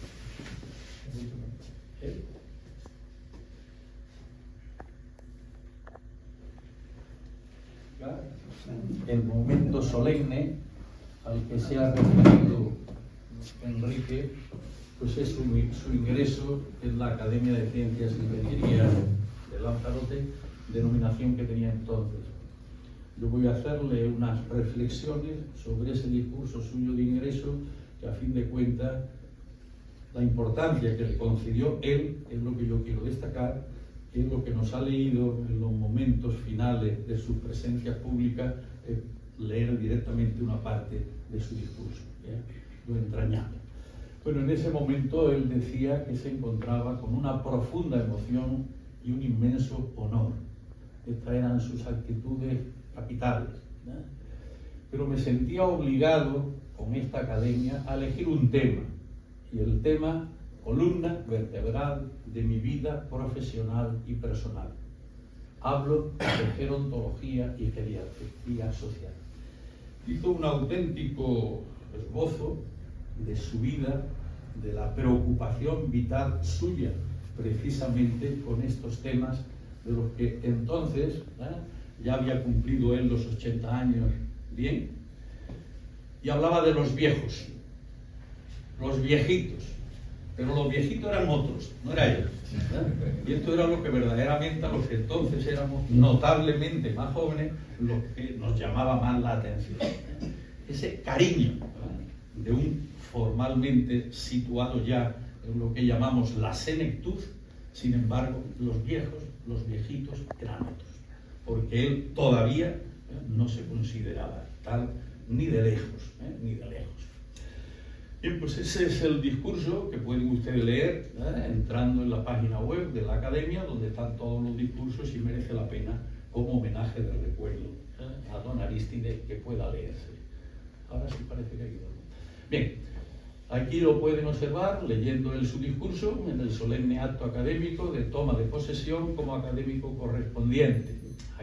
El momento solemne al que se ha referido Enrique, pues es su ingreso en la Academia de Ciencias y Ingeniería de Lanzarote, denominación que tenía entonces. Yo voy a hacerle unas reflexiones sobre ese discurso suyo de ingreso, que a fin de cuentas la importancia que le concedió él es lo que yo quiero destacar, que es lo que nos ha leído en los momentos finales de su presencia pública, leer directamente una parte de su discurso, lo entrañable. Bueno, en ese momento él decía que se encontraba con una profunda emoción y un inmenso honor. Estas eran sus actitudes capitales, ¿no? Pero me sentía obligado con esta academia a elegir un tema, y el tema, columna vertebral de mi vida profesional y personal. Hablo de gerontología y geriatría social. Hizo un auténtico esbozo de su vida, de la preocupación vital suya, precisamente con estos temas de los que entonces ya había cumplido él los 80 años bien, y hablaba de los viejos, los viejitos, pero los viejitos eran otros, no era él. Y esto era lo que verdaderamente a los que entonces éramos notablemente más jóvenes, lo que nos llamaba más la atención. Ese cariño de un formalmente situado ya en lo que llamamos la senectud, sin embargo, los viejos, los viejitos eran otros, porque él todavía no se consideraba tal ni de lejos, ni de lejos. Bien, pues ese es el discurso que pueden ustedes leer entrando en la página web de la Academia, donde están todos los discursos y merece la pena como homenaje de recuerdo a don Arístides que pueda leerse. Ahora sí parece que ha ido. Bien, aquí lo pueden observar leyendo su discurso en el solemne acto académico de toma de posesión como académico correspondiente,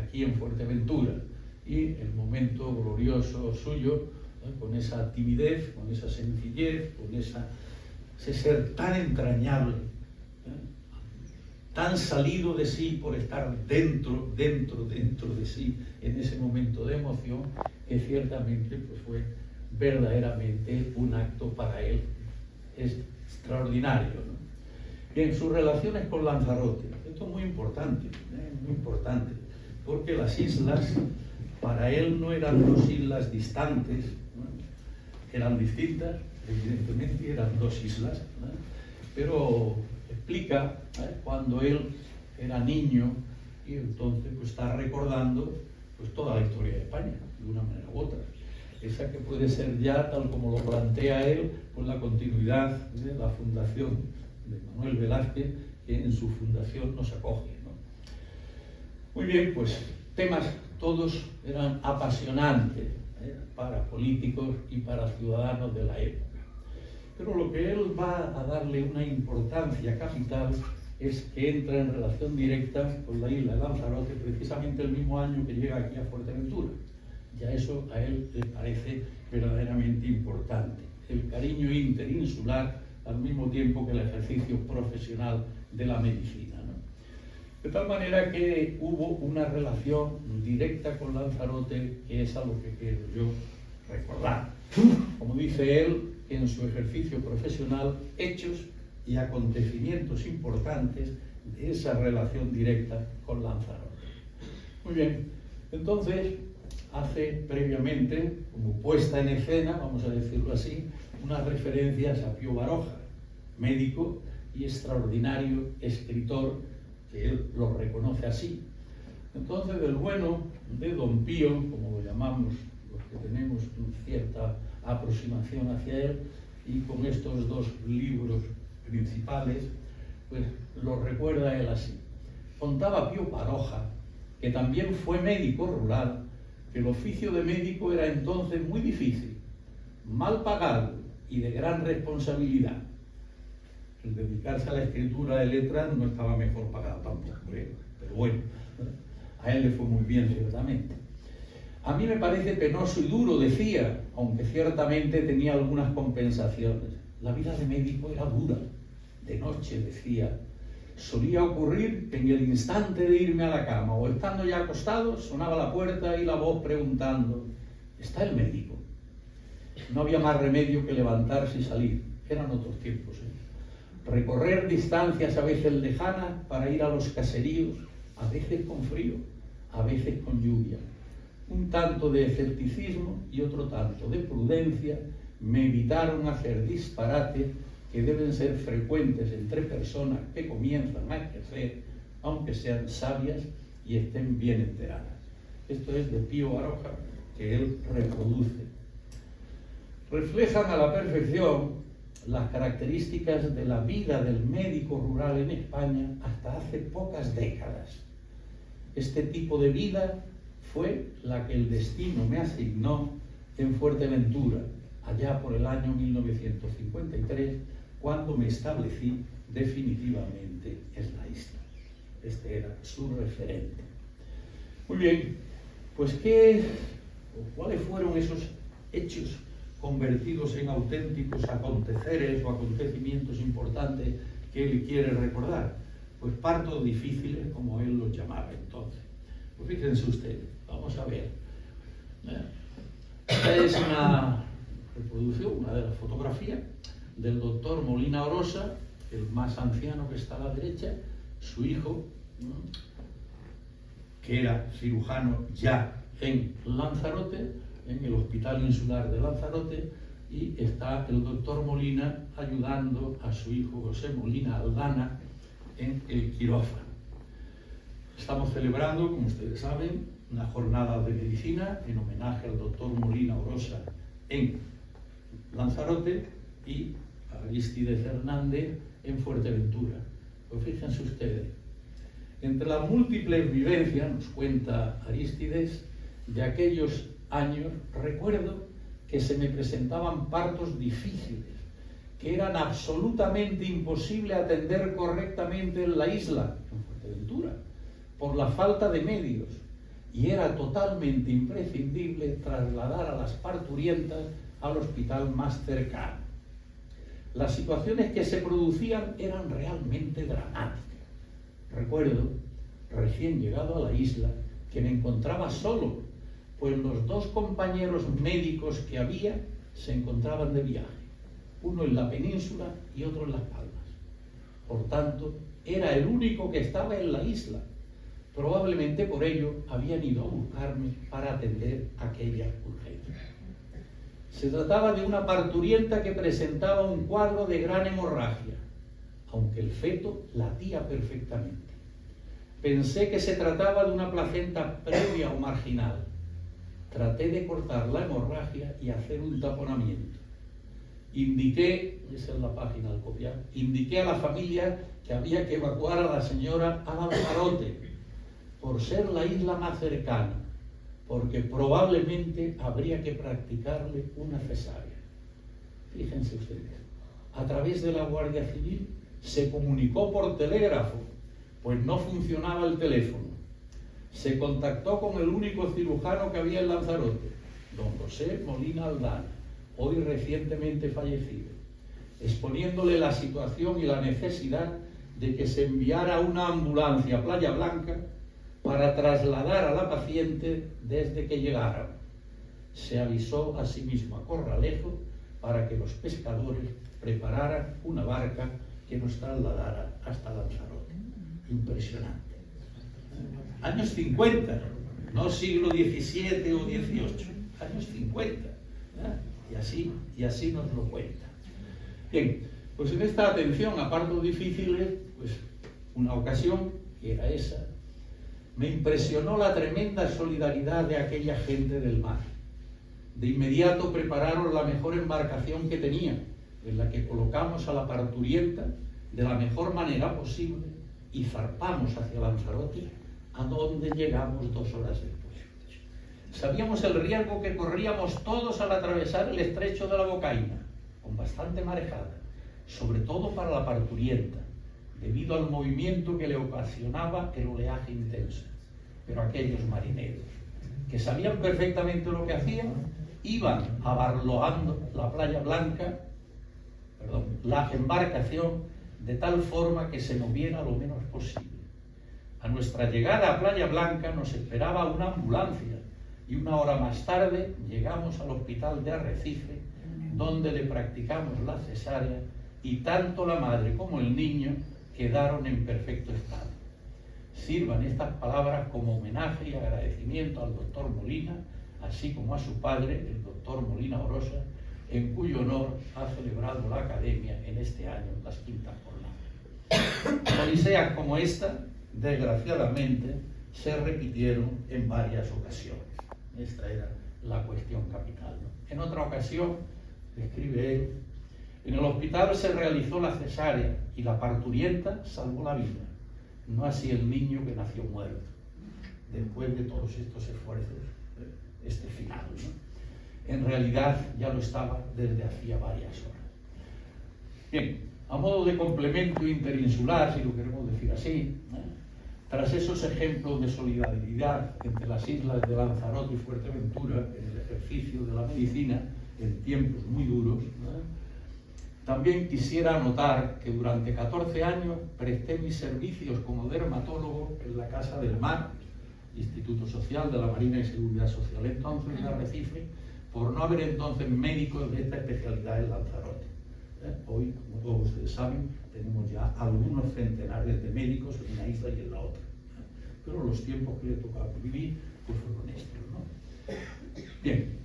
aquí en Fuerteventura, y el momento glorioso suyo, con esa timidez, con esa sencillez, con ese ser tan entrañable, tan salido de sí por estar dentro de sí en ese momento de emoción, que ciertamente pues, fue verdaderamente un acto para él extraordinario, ¿no? Bien, sus relaciones con Lanzarote, esto es muy importante, porque las islas para él no eran dos islas distantes, ¿no? Eran distintas, evidentemente eran dos islas, ¿no? Pero explica cuando él era niño y entonces pues, está recordando pues, toda la historia de España, de una manera u otra. Esa que puede ser ya, tal como lo plantea él, pues la continuidad de la fundación de Manuel Velázquez, que en su fundación nos acoge, ¿no? Muy bien, pues temas todos eran apasionantes para políticos y para ciudadanos de la época. Pero lo que él va a darle una importancia capital es que entra en relación directa con la isla de Lanzarote precisamente el mismo año que llega aquí a Fuerteventura. Ya eso a él le parece verdaderamente importante. El cariño interinsular al mismo tiempo que el ejercicio profesional de la medicina, ¿no? De tal manera que hubo una relación directa con Lanzarote, que es a lo que quiero yo recordar. Como dice él, en su ejercicio profesional, hechos y acontecimientos importantes de esa relación directa con Lanzarote. Muy bien, entonces hace previamente, como puesta en escena, vamos a decirlo así, unas referencias a Pío Baroja, médico y extraordinario escritor, que él lo reconoce así. Entonces, del bueno de don Pío, como lo llamamos los que tenemos cierta aproximación hacia él, y con estos dos libros principales, pues lo recuerda él así. Contaba Pío Baroja, que también fue médico rural, que el oficio de médico era entonces muy difícil, mal pagado y de gran responsabilidad. El dedicarse a la escritura de letras no estaba mejor pagado tampoco, pero bueno, a él le fue muy bien ciertamente. A mí me parece penoso y duro, decía, aunque ciertamente tenía algunas compensaciones. La vida de médico era dura. De noche, decía, solía ocurrir que en el instante de irme a la cama o estando ya acostado, sonaba la puerta y la voz preguntando: ¿está el médico? No había más remedio que levantarse y salir. Eran otros tiempos, Recorrer distancias a veces lejanas para ir a los caseríos, a veces con frío, a veces con lluvia. Un tanto de escepticismo y otro tanto de prudencia me evitaron hacer disparates que deben ser frecuentes entre personas que comienzan a ejercer, aunque sean sabias y estén bien enteradas. Esto es de Pío Baroja, que él reproduce. Reflejan a la perfección las características de la vida del médico rural en España hasta hace pocas décadas. Este tipo de vida fue la que el destino me asignó en Fuerteventura, allá por el año 1953, cuando me establecí definitivamente en la isla. Este era su referente. Muy bien, pues ¿cuáles fueron esos hechos convertidos en auténticos aconteceres o acontecimientos importantes que él quiere recordar? Pues partos difíciles, como él los llamaba entonces. Pues fíjense ustedes, vamos a ver. Esta es una reproducción, una de las fotografías del doctor Molina Orosa, el más anciano que está a la derecha, su hijo, que era cirujano ya en Lanzarote, en el Hospital Insular de Lanzarote, y está el doctor Molina ayudando a su hijo José Molina Aldana en el quirófano. Estamos celebrando, como ustedes saben, una jornada de medicina en homenaje al doctor Molina Orosa en Lanzarote, y Arístides Hernández en Fuerteventura. Pues fíjense ustedes, entre las múltiples vivencias, nos cuenta Arístides, de aquellos años, recuerdo que se me presentaban partos difíciles, que eran absolutamente imposible atender correctamente en la isla, en Fuerteventura, por la falta de medios, y era totalmente imprescindible trasladar a las parturientas al hospital más cercano. Las situaciones que se producían eran realmente dramáticas. Recuerdo, recién llegado a la isla, que me encontraba solo, pues los dos compañeros médicos que había se encontraban de viaje, uno en la península y otro en Las Palmas. Por tanto, era el único que estaba en la isla. Probablemente por ello habían ido a buscarme para atender aquella urgencia. Se trataba de una parturienta que presentaba un cuadro de gran hemorragia, aunque el feto latía perfectamente. Pensé que se trataba de una placenta previa o marginal. Traté de cortar la hemorragia y hacer un taponamiento. Indiqué, esa es la página al copiar, indiqué a la familia que había que evacuar a la señora a Lanzarote, por ser la isla más cercana, porque probablemente habría que practicarle una cesárea. Fíjense ustedes, a través de la Guardia Civil se comunicó por telégrafo, pues no funcionaba el teléfono. Se contactó con el único cirujano que había en Lanzarote, don José Molina Aldana, hoy recientemente fallecido, exponiéndole la situación y la necesidad de que se enviara una ambulancia a Playa Blanca para trasladar a la paciente desde que llegara. Se avisó asimismo a Corralejo para que los pescadores prepararan una barca que nos trasladara hasta Lanzarote. Impresionante. Años 50, no siglo XVII o XVIII, años 50. Y así nos lo cuenta. Bien, pues en esta atención a partos difíciles, pues una ocasión, que era esa, me impresionó la tremenda solidaridad de aquella gente del mar. De inmediato prepararon la mejor embarcación que tenían, en la que colocamos a la parturienta de la mejor manera posible y zarpamos hacia Lanzarote, a donde llegamos 2 horas después. Sabíamos el riesgo que corríamos todos al atravesar el estrecho de la Bocaina, con bastante marejada, sobre todo para la parturienta, debido al movimiento que le ocasionaba el oleaje intenso. Pero aquellos marineros, que sabían perfectamente lo que hacían, iban abarloando la Playa Blanca, la embarcación, de tal forma que se moviera lo menos posible. A nuestra llegada a Playa Blanca nos esperaba una ambulancia y 1 hora más tarde llegamos al hospital de Arrecife, donde le practicamos la cesárea y tanto la madre como el niño quedaron en perfecto estado. Sirvan estas palabras como homenaje y agradecimiento al doctor Molina, así como a su padre, el doctor Molina Orosa, en cuyo honor ha celebrado la Academia en este año las 5ª jornadas. Odiseas como esta, desgraciadamente, se repitieron en varias ocasiones. Esta era la cuestión capital, ¿no? En otra ocasión, escribe él, en el hospital se realizó la cesárea y la parturienta salvó la vida, no así el niño que nació muerto, después de todos estos esfuerzos, este final, ¿no? En realidad ya lo estaba desde hacía varias horas. Bien, a modo de complemento interinsular, si lo queremos decir así, tras esos ejemplos de solidaridad entre las islas de Lanzarote y Fuerteventura en el ejercicio de la medicina en tiempos muy duros, también quisiera anotar que durante 14 años presté mis servicios como dermatólogo en la Casa del Mar, Instituto Social de la Marina y Seguridad Social, entonces de Arrecife, por no haber entonces médicos de esta especialidad en Lanzarote. Hoy, como todos ustedes saben, tenemos ya algunos centenares de médicos en una isla y en la otra. Pero los tiempos que le tocaba vivir pues fueron estos, ¿no? Bien,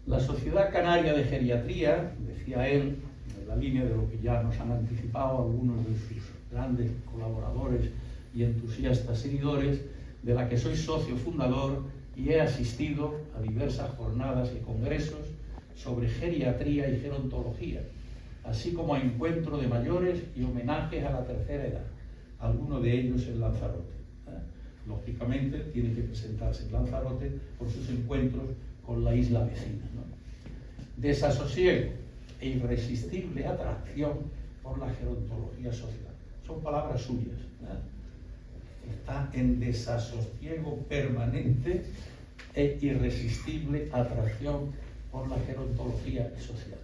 la Sociedad Canaria de Geriatría, decía él, en la línea de lo que ya nos han anticipado algunos de sus grandes colaboradores y entusiastas seguidores, de la que soy socio fundador y he asistido a diversas jornadas y congresos sobre geriatría y gerontología, así como a encuentro de mayores y homenajes a la tercera edad, algunos de ellos en Lanzarote. Lógicamente tiene que presentarse en Lanzarote por sus encuentros con la isla vecina, ¿no? Desasosiego e irresistible atracción por la gerontología social. Son palabras suyas, ¿no? Está en desasosiego permanente e irresistible atracción por la gerontología social.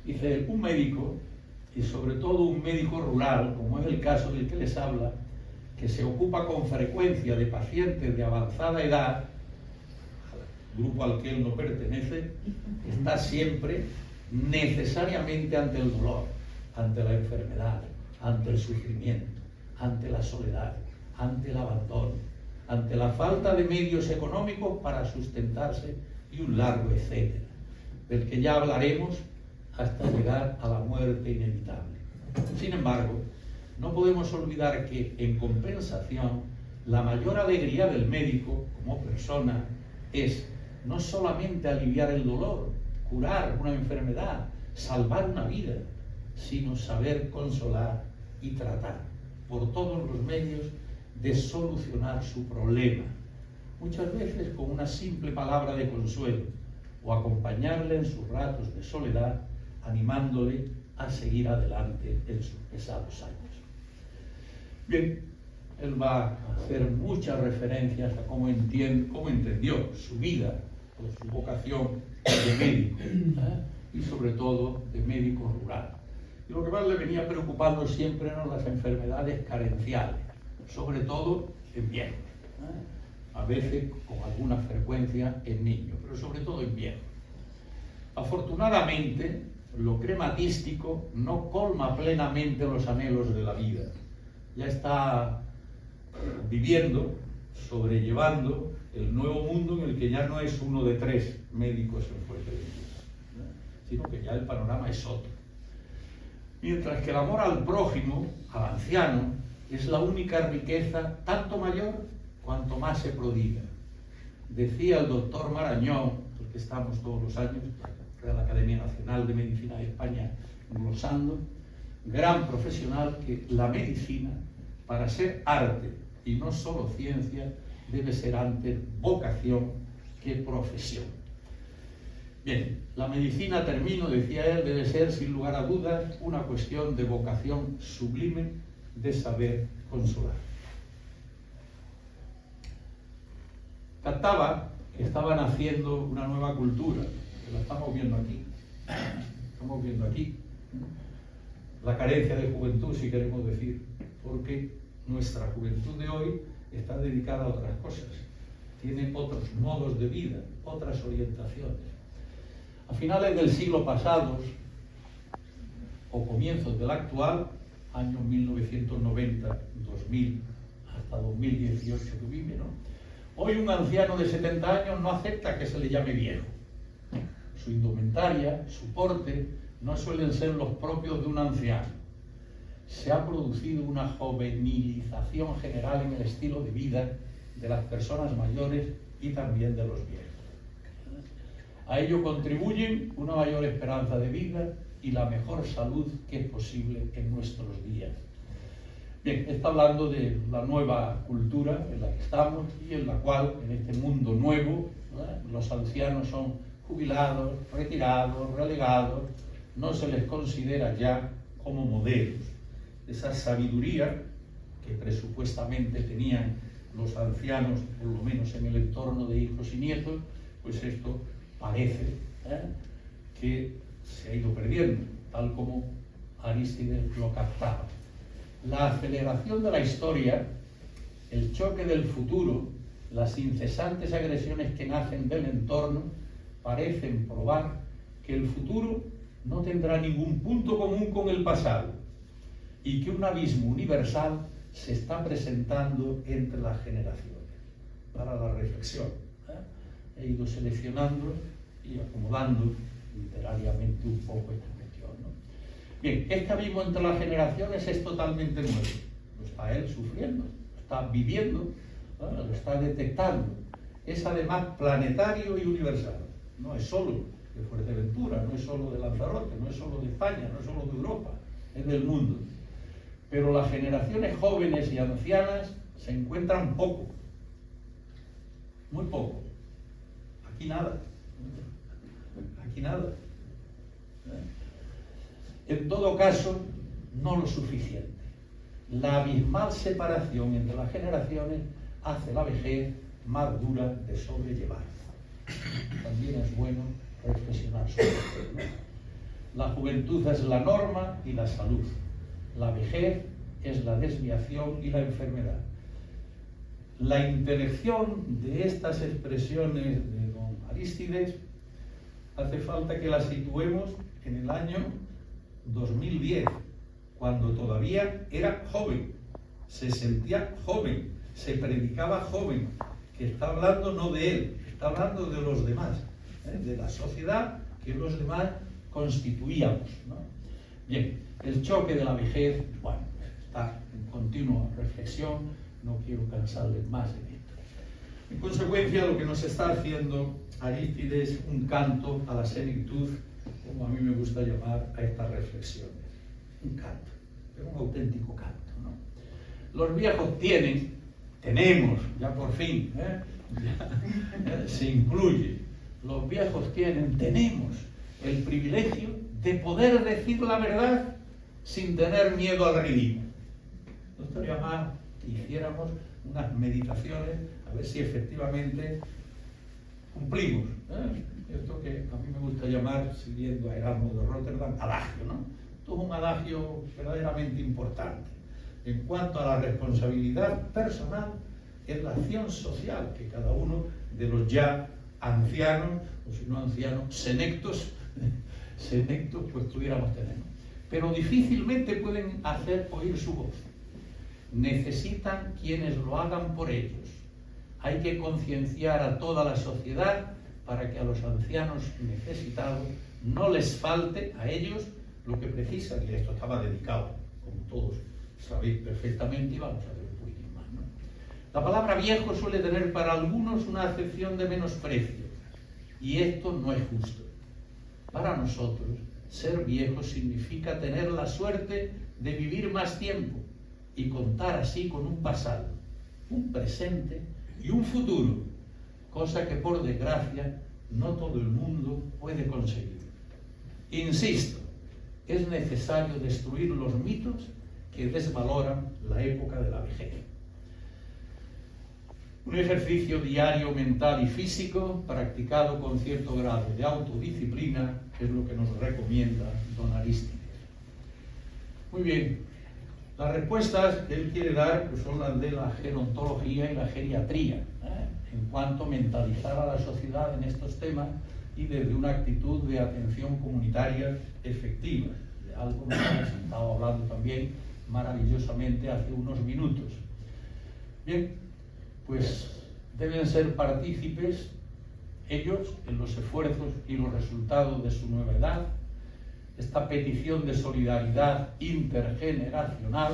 Dice él, un médico, y sobre todo un médico rural, como es el caso del que les habla, que se ocupa con frecuencia de pacientes de avanzada edad, grupo al que él no pertenece, está siempre necesariamente ante el dolor, ante la enfermedad, ante el sufrimiento, ante la soledad, ante el abandono, ante la falta de medios económicos para sustentarse y un largo etcétera, del que ya hablaremos hasta llegar a la muerte inevitable. Sin embargo, no podemos olvidar que, en compensación, la mayor alegría del médico como persona es no solamente aliviar el dolor, curar una enfermedad, salvar una vida, sino saber consolar y tratar por todos los medios de solucionar su problema, muchas veces con una simple palabra de consuelo, o acompañarle en sus ratos de soledad, animándole a seguir adelante en sus pesados años. Bien, él va a hacer muchas referencias a cómo entendió su vida, o su vocación de médico, y sobre todo de médico rural. Y lo que más le venía preocupando siempre eran las enfermedades carenciales, sobre todo en viejos, a veces con alguna frecuencia en niños, pero sobre todo en viejos. Afortunadamente, lo crematístico no colma plenamente los anhelos de la vida. Ya está viviendo, sobrellevando el nuevo mundo en el que ya no es uno de 3 médicos en Fuerteventura, sino que ya el panorama es otro. Mientras que el amor al prójimo, al anciano, es la única riqueza tanto mayor cuanto más se prodiga. Decía el doctor Marañón, el que estamos todos los años, Real Academia Nacional de Medicina de España, glosando, gran profesional, que la medicina, para ser arte y no solo ciencia, debe ser antes vocación que profesión. Bien, la medicina, termino, decía él, debe ser sin lugar a dudas una cuestión de vocación sublime, de saber consolar. Captaba que estaban haciendo una nueva cultura, que la estamos viendo aquí, la carencia de juventud, si queremos decir, porque nuestra juventud de hoy está dedicada a otras cosas, tiene otros modos de vida, otras orientaciones. A finales del siglo pasado, o comienzos del actual, años 1990, 2000, hasta 2018 que vive, ¿no? Hoy un anciano de 70 años no acepta que se le llame viejo. Su indumentaria, su porte, no suelen ser los propios de un anciano. Se ha producido una juvenilización general en el estilo de vida de las personas mayores y también de los viejos. A ello contribuyen una mayor esperanza de vida y la mejor salud que es posible en nuestros días. Bien, está hablando de la nueva cultura en la que estamos y en la cual, en este mundo nuevo, los ancianos son jubilados, retirados, relegados, no se les considera ya como modelos. Esa sabiduría que presupuestamente tenían los ancianos, por lo menos en el entorno de hijos y nietos, pues esto parece que se ha ido perdiendo, tal como Arístides lo captaba. La aceleración de la historia, el choque del futuro, las incesantes agresiones que nacen del entorno, parecen probar que el futuro no tendrá ningún punto común con el pasado y que un abismo universal se está presentando entre las generaciones. Para la reflexión, he ido seleccionando y acomodando literariamente un poco esta cuestión, ¿no? Bien, este abismo entre las generaciones es totalmente nuevo. Lo está él sufriendo, lo está viviendo, ¿no? Lo está detectando. Es además planetario y universal. No es solo de Fuerteventura, no es solo de Lanzarote, no es solo de España, no es solo de Europa, es del mundo. Pero las generaciones jóvenes y ancianas se encuentran poco, muy poco. Aquí nada, aquí nada. En todo caso, no lo suficiente. La abismal separación entre las generaciones hace la vejez más dura de sobrellevar. También es bueno reflexionar sobre esto, ¿no? La juventud es la norma y la salud. La vejez es la desviación y la enfermedad. La intelección de estas expresiones de don Arístides hace falta que las situemos en el año 2010, cuando todavía era joven, se sentía joven, se predicaba joven, que está hablando no de él, está hablando de los demás, de la sociedad que los demás constituíamos, ¿no? Bien, el choque de la vejez, bueno, está en continua reflexión, no quiero cansarles más en esto. En consecuencia, lo que nos está haciendo Arístides es un canto a la senectud, como a mí me gusta llamar a estas reflexiones. Un canto, pero un auténtico canto, ¿no? Los viejos tenemos, ya por fin, se incluye, los viejos tenemos el privilegio de poder decir la verdad sin tener miedo al ridículo. No estaría mal que hiciéramos unas meditaciones a ver si efectivamente cumplimos, esto que a mí me gusta llamar, siguiendo a Erasmo de Rotterdam, adagio, ¿no? Esto es un adagio verdaderamente importante en cuanto a la responsabilidad personal en la acción social que cada uno de los ya ancianos, o si no ancianos, senectos, pues pudiéramos tener. Pero difícilmente pueden hacer oír su voz. Necesitan quienes lo hagan por ellos. Hay que concienciar a toda la sociedad para que a los ancianos necesitados no les falte a ellos lo que precisan, y esto estaba dedicado, como todos sabéis perfectamente, y vamos a ver un poquito más, ¿no? La palabra viejo suele tener para algunos una acepción de menosprecio, y esto no es justo. Para nosotros, ser viejo significa tener la suerte de vivir más tiempo y contar así con un pasado, un presente y un futuro, cosa que por desgracia no todo el mundo puede conseguir. Insisto, es necesario destruir los mitos que desvaloran la época de la vejez. Un ejercicio diario mental y físico practicado con cierto grado de autodisciplina es lo que nos recomienda don Arístides. Muy bien, las respuestas que él quiere dar pues son las de la gerontología y la geriatría, en cuanto a mentalizar a la sociedad en estos temas y desde una actitud de atención comunitaria efectiva, de algo que hemos estado hablando también maravillosamente hace unos minutos. Bien, pues deben ser partícipes ellos en los esfuerzos y los resultados de su nueva edad, esta petición de solidaridad intergeneracional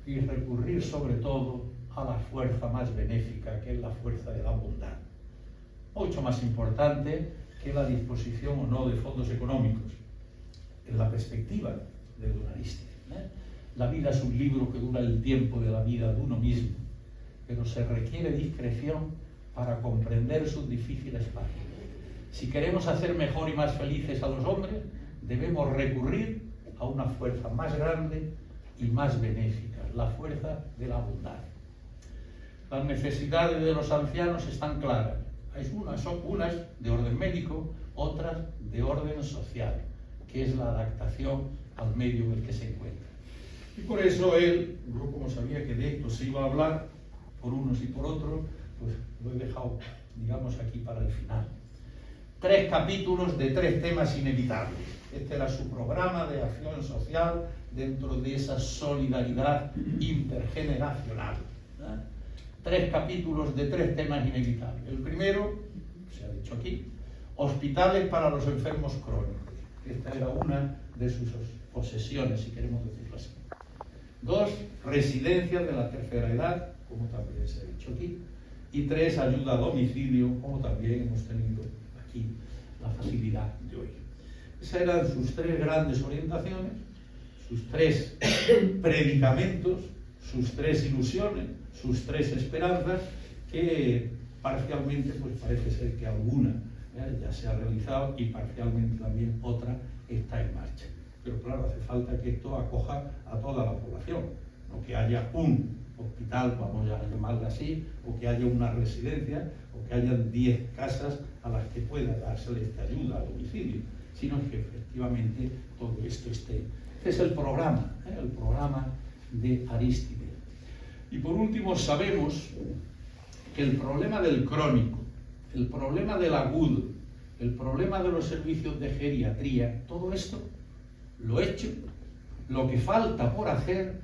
y recurrir sobre todo a la fuerza más benéfica, que es la fuerza de la bondad. Mucho más importante que la disposición o no de fondos económicos, en la perspectiva de don Arístides. La vida es un libro que dura el tiempo de la vida de uno mismo, pero se requiere discreción para comprender sus difíciles páginas. Si queremos hacer mejor y más felices a los hombres, debemos recurrir a una fuerza más grande y más benéfica, la fuerza de la bondad. Las necesidades de los ancianos están claras. Son unas de orden médico, otras de orden social, que es la adaptación al medio en el que se encuentra. Y por eso él, yo como sabía que de esto se iba a hablar por unos y por otros, pues lo he dejado, digamos, aquí para el final. 3 capítulos de 3 temas inevitables. Este era su programa de acción social dentro de esa solidaridad intergeneracional. 3 capítulos de 3 temas inevitables. El primero, se ha dicho aquí, hospitales para los enfermos crónicos. Esta era una de sus posesiones, si queremos decirlo así. 2, residencias de la tercera edad, como también se ha dicho aquí. Y 3, ayuda a domicilio, como también hemos tenido aquí la facilidad de oír. Esas eran sus tres grandes orientaciones, sus tres predicamentos, sus tres ilusiones, sus tres esperanzas, que parcialmente pues parece ser que alguna ya se ha realizado y parcialmente también otra está en marcha. Pero claro, hace falta que esto acoja a toda la población, no que haya un hospital, vamos a llamarlo así, o que haya una residencia, o que hayan 10 casas a las que pueda dársele esta ayuda a domicilio, sino que efectivamente todo esto esté. Este es el programa de Arístide. Y por último, sabemos que el problema del crónico, el problema del agudo, el problema de los servicios de geriatría, todo esto, lo hecho, lo que falta por hacer,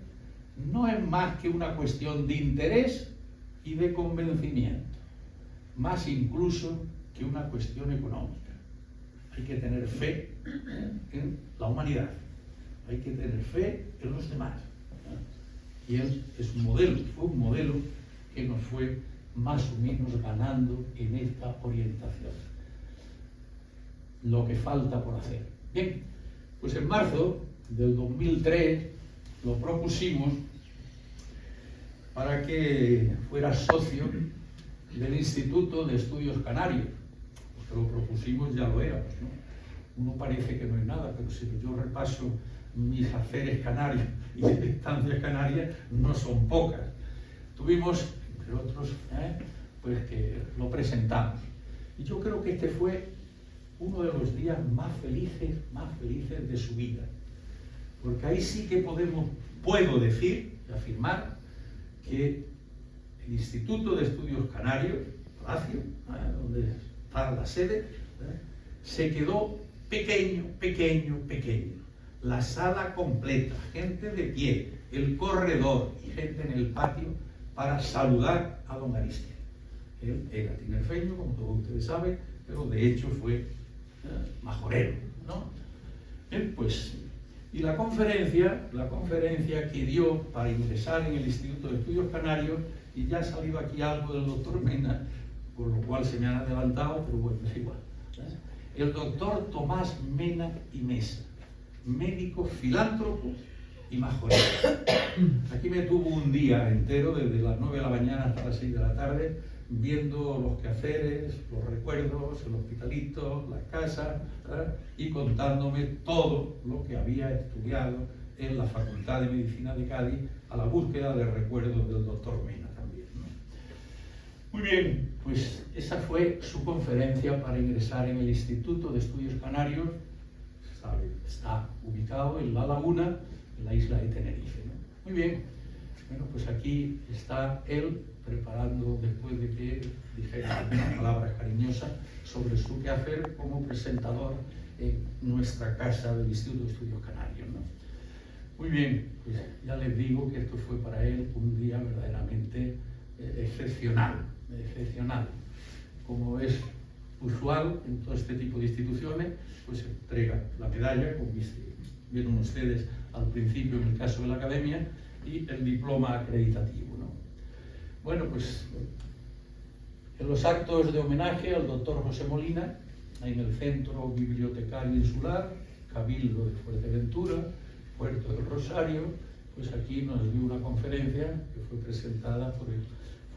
no es más que una cuestión de interés y de convencimiento, más incluso que una cuestión económica. Hay que tener fe en la humanidad, hay que tener fe en los demás. Y él es un modelo, fue un modelo que nos fue más o menos ganando en esta orientación. Lo que falta por hacer. Bien, pues en marzo del 2003 lo propusimos para que fuera socio del Instituto de Estudios Canarios. Pues que lo propusimos, ya lo éramos, ¿no? Uno parece que no es nada, pero si yo repaso mis haceres canarios y mis estancias canarias, no son pocas. Tuvimos, entre otros, pues que lo presentamos. Y yo creo que este fue uno de los días más felices de su vida. Porque ahí sí que puedo decir y afirmar que el Instituto de Estudios Canarios, Palacio, donde está la sede, se quedó pequeño. La sala completa, gente de pie, el corredor y gente en el patio para saludar a don Arístide. Él era tinerfeño, como todos ustedes saben, pero de hecho fue majorero, ¿no? Bien, pues, y la conferencia que dio para ingresar en el Instituto de Estudios Canarios, y ya ha salido aquí algo del doctor Mena, con lo cual se me han adelantado, pero bueno, es igual. El doctor Tomás Mena y Mesa, médico filántropo y majorero. Aquí me tuvo un día entero, desde las 9 de la mañana hasta las 6 de la tarde, viendo los quehaceres, los recuerdos, el hospitalito, las casas, y contándome todo lo que había estudiado en la Facultad de Medicina de Cádiz a la búsqueda de recuerdos del doctor Mena también, ¿no? Muy bien, pues esa fue su conferencia para ingresar en el Instituto de Estudios Canarios. Está ubicado en La Laguna, en la isla de Tenerife, ¿no? Muy bien, bueno, pues aquí está él preparando, después de que dijera unas palabras cariñosas sobre su quehacer como presentador en nuestra casa del Instituto de Estudios Canarios, ¿no? Muy bien, pues ya les digo que esto fue para él un día verdaderamente excepcional. Como es usual en todo este tipo de instituciones, pues se entrega la medalla, como vieron ustedes al principio en el caso de la academia, y el diploma acreditativo, ¿no? Bueno, pues en los actos de homenaje al doctor José Molina, en el Centro Bibliotecario Insular, Cabildo de Fuerteventura, Puerto del Rosario, pues aquí nos dio una conferencia que fue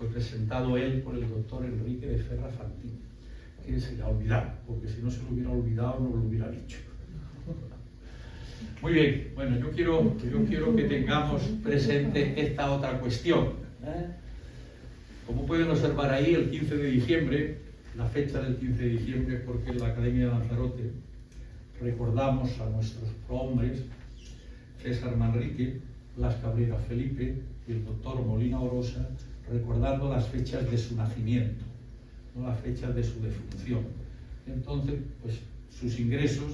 presentado él por el doctor Enrique de Ferra Fantín, que se le ha olvidado, porque si no se lo hubiera olvidado no lo hubiera dicho. Muy bien, bueno, yo quiero que tengamos presente esta otra cuestión, Como pueden observar ahí, el 15 de diciembre, la fecha del 15 de diciembre, porque en la Academia de Lanzarote recordamos a nuestros prohombres, César Manrique, Blas Cabrera Felipe y el doctor Molina Orosa, recordando las fechas de su nacimiento, no las fechas de su defunción. Entonces, pues sus ingresos,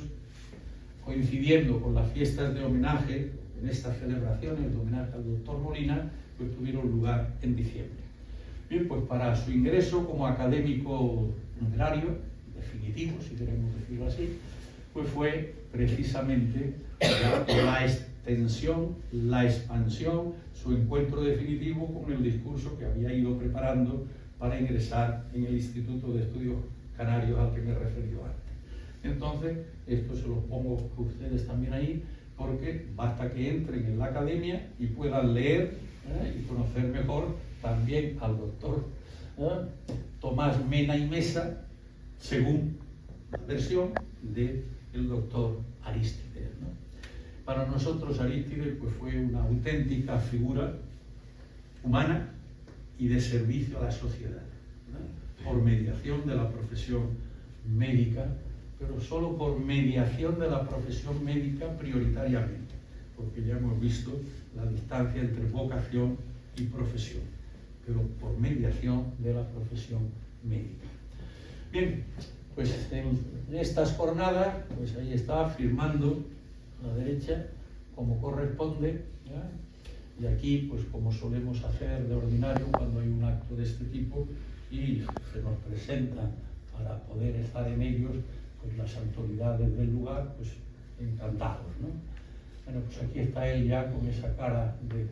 coincidiendo con las fiestas de homenaje, en estas celebraciones de homenaje al doctor Molina, pues tuvieron lugar en diciembre. Bien, pues para su ingreso como académico numerario, definitivo, si queremos decirlo así, pues fue precisamente la extensión, la expansión, su encuentro definitivo con el discurso que había ido preparando para ingresar en el Instituto de Estudios Canarios al que me he referido antes. Entonces, esto se lo pongo a ustedes también ahí, porque basta que entren en la academia y puedan leer y conocer mejor también al doctor Tomás Mena y Mesa, según la versión del doctor Arístides, ¿no? Para nosotros Arístides pues, fue una auténtica figura humana y de servicio a la sociedad, ¿no? Por mediación de la profesión médica, pero solo por mediación de la profesión médica prioritariamente, porque ya hemos visto la distancia entre vocación y profesión, pero por mediación de la profesión médica. Bien, pues en estas jornadas, pues ahí está firmando a la derecha como corresponde, ¿ya? Y aquí, pues como solemos hacer de ordinario cuando hay un acto de este tipo y se nos presenta para poder estar en ellos, pues las autoridades del lugar, pues encantados, ¿no? Bueno, pues aquí está él ya con esa cara de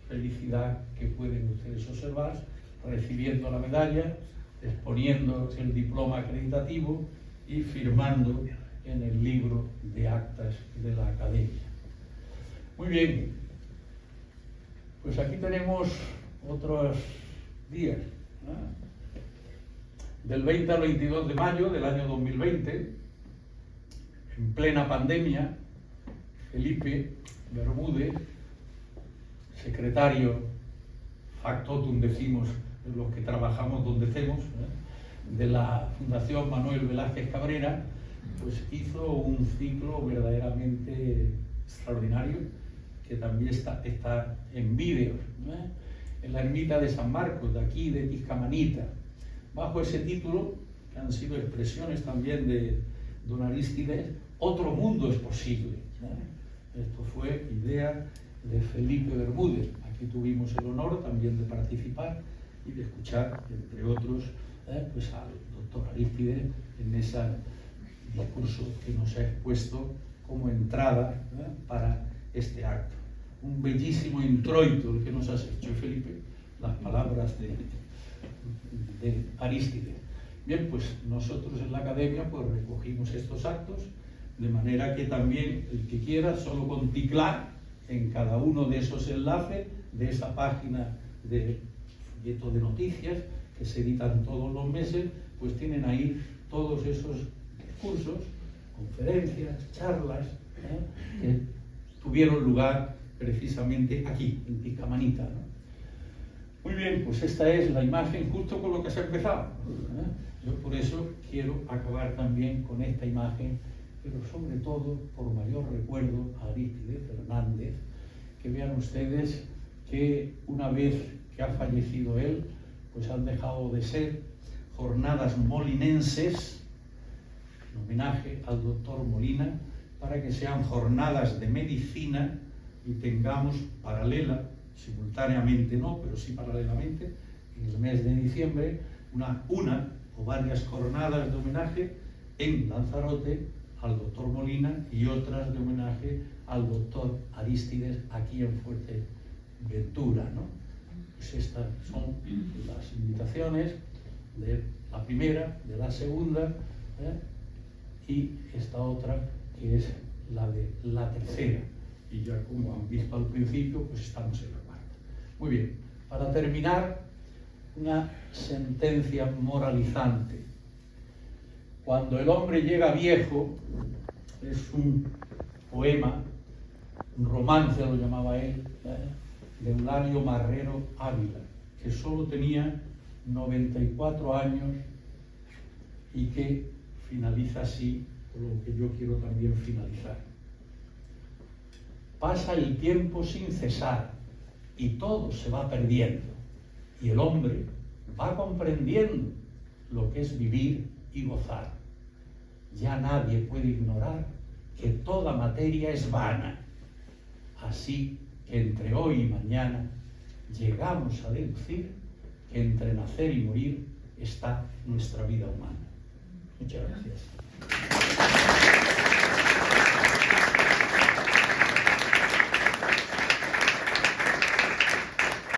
felicidad que pueden ustedes observar, recibiendo la medalla, exponiendo el diploma acreditativo y firmando en el libro de actas de la academia. Muy bien, pues aquí tenemos otros días, ¿no? Del 20 al 22 de mayo del año 2020, en plena pandemia, Felipe Bermúdez, secretario factotum, decimos los que trabajamos donde estemos, de la Fundación Manuel Velázquez Cabrera, pues hizo un ciclo verdaderamente extraordinario, que también está en vídeos, ¿no? En la ermita de San Marcos, de aquí, de Tizcamanita, bajo ese título, que han sido expresiones también de don Arístides, otro mundo es posible, ¿no? Esto fue idea de Felipe Bermúdez. Aquí tuvimos el honor también de participar y de escuchar, entre otros, pues al doctor Arístides en ese discurso que nos ha expuesto como entrada para este acto. Un bellísimo introito el que nos has hecho, Felipe, las palabras de Arístides. Bien, pues nosotros en la academia pues recogimos estos actos, de manera que también el que quiera, solo con ticlar en cada uno de esos enlaces de esa página de folleto de noticias que se editan todos los meses, pues tienen ahí todos esos discursos, conferencias, charlas, que tuvieron lugar precisamente aquí, en Tizcamanita, ¿no? Muy bien, pues esta es la imagen justo con lo que se ha empezado, ¿eh? Yo por eso quiero acabar también con esta imagen, pero sobre todo por mayor recuerdo a Arístides Fernández, que vean ustedes que una vez que ha fallecido él, pues han dejado de ser jornadas molinenses, en homenaje al doctor Molina, para que sean jornadas de medicina y tengamos paralela, simultáneamente no, pero sí paralelamente, en el mes de diciembre, una o varias jornadas de homenaje en Lanzarote al doctor Molina y otras de homenaje al doctor Arístides aquí en Fuerteventura, ¿no? Pues estas son las invitaciones de la primera, de la segunda, y esta otra que es la de la tercera. Y ya como han visto al principio, pues estamos en la cuarta. Muy bien, para terminar, una sentencia moralizante. Cuando el hombre llega viejo, es un poema, un romance lo llamaba él, de Eulalio Marrero Ávila, que solo tenía 94 años y que finaliza así, con lo que yo quiero también finalizar. Pasa el tiempo sin cesar y todo se va perdiendo, y el hombre va comprendiendo lo que es vivir y gozar. Ya nadie puede ignorar que toda materia es vana. Así que entre hoy y mañana llegamos a deducir que entre nacer y morir está nuestra vida humana. Muchas gracias.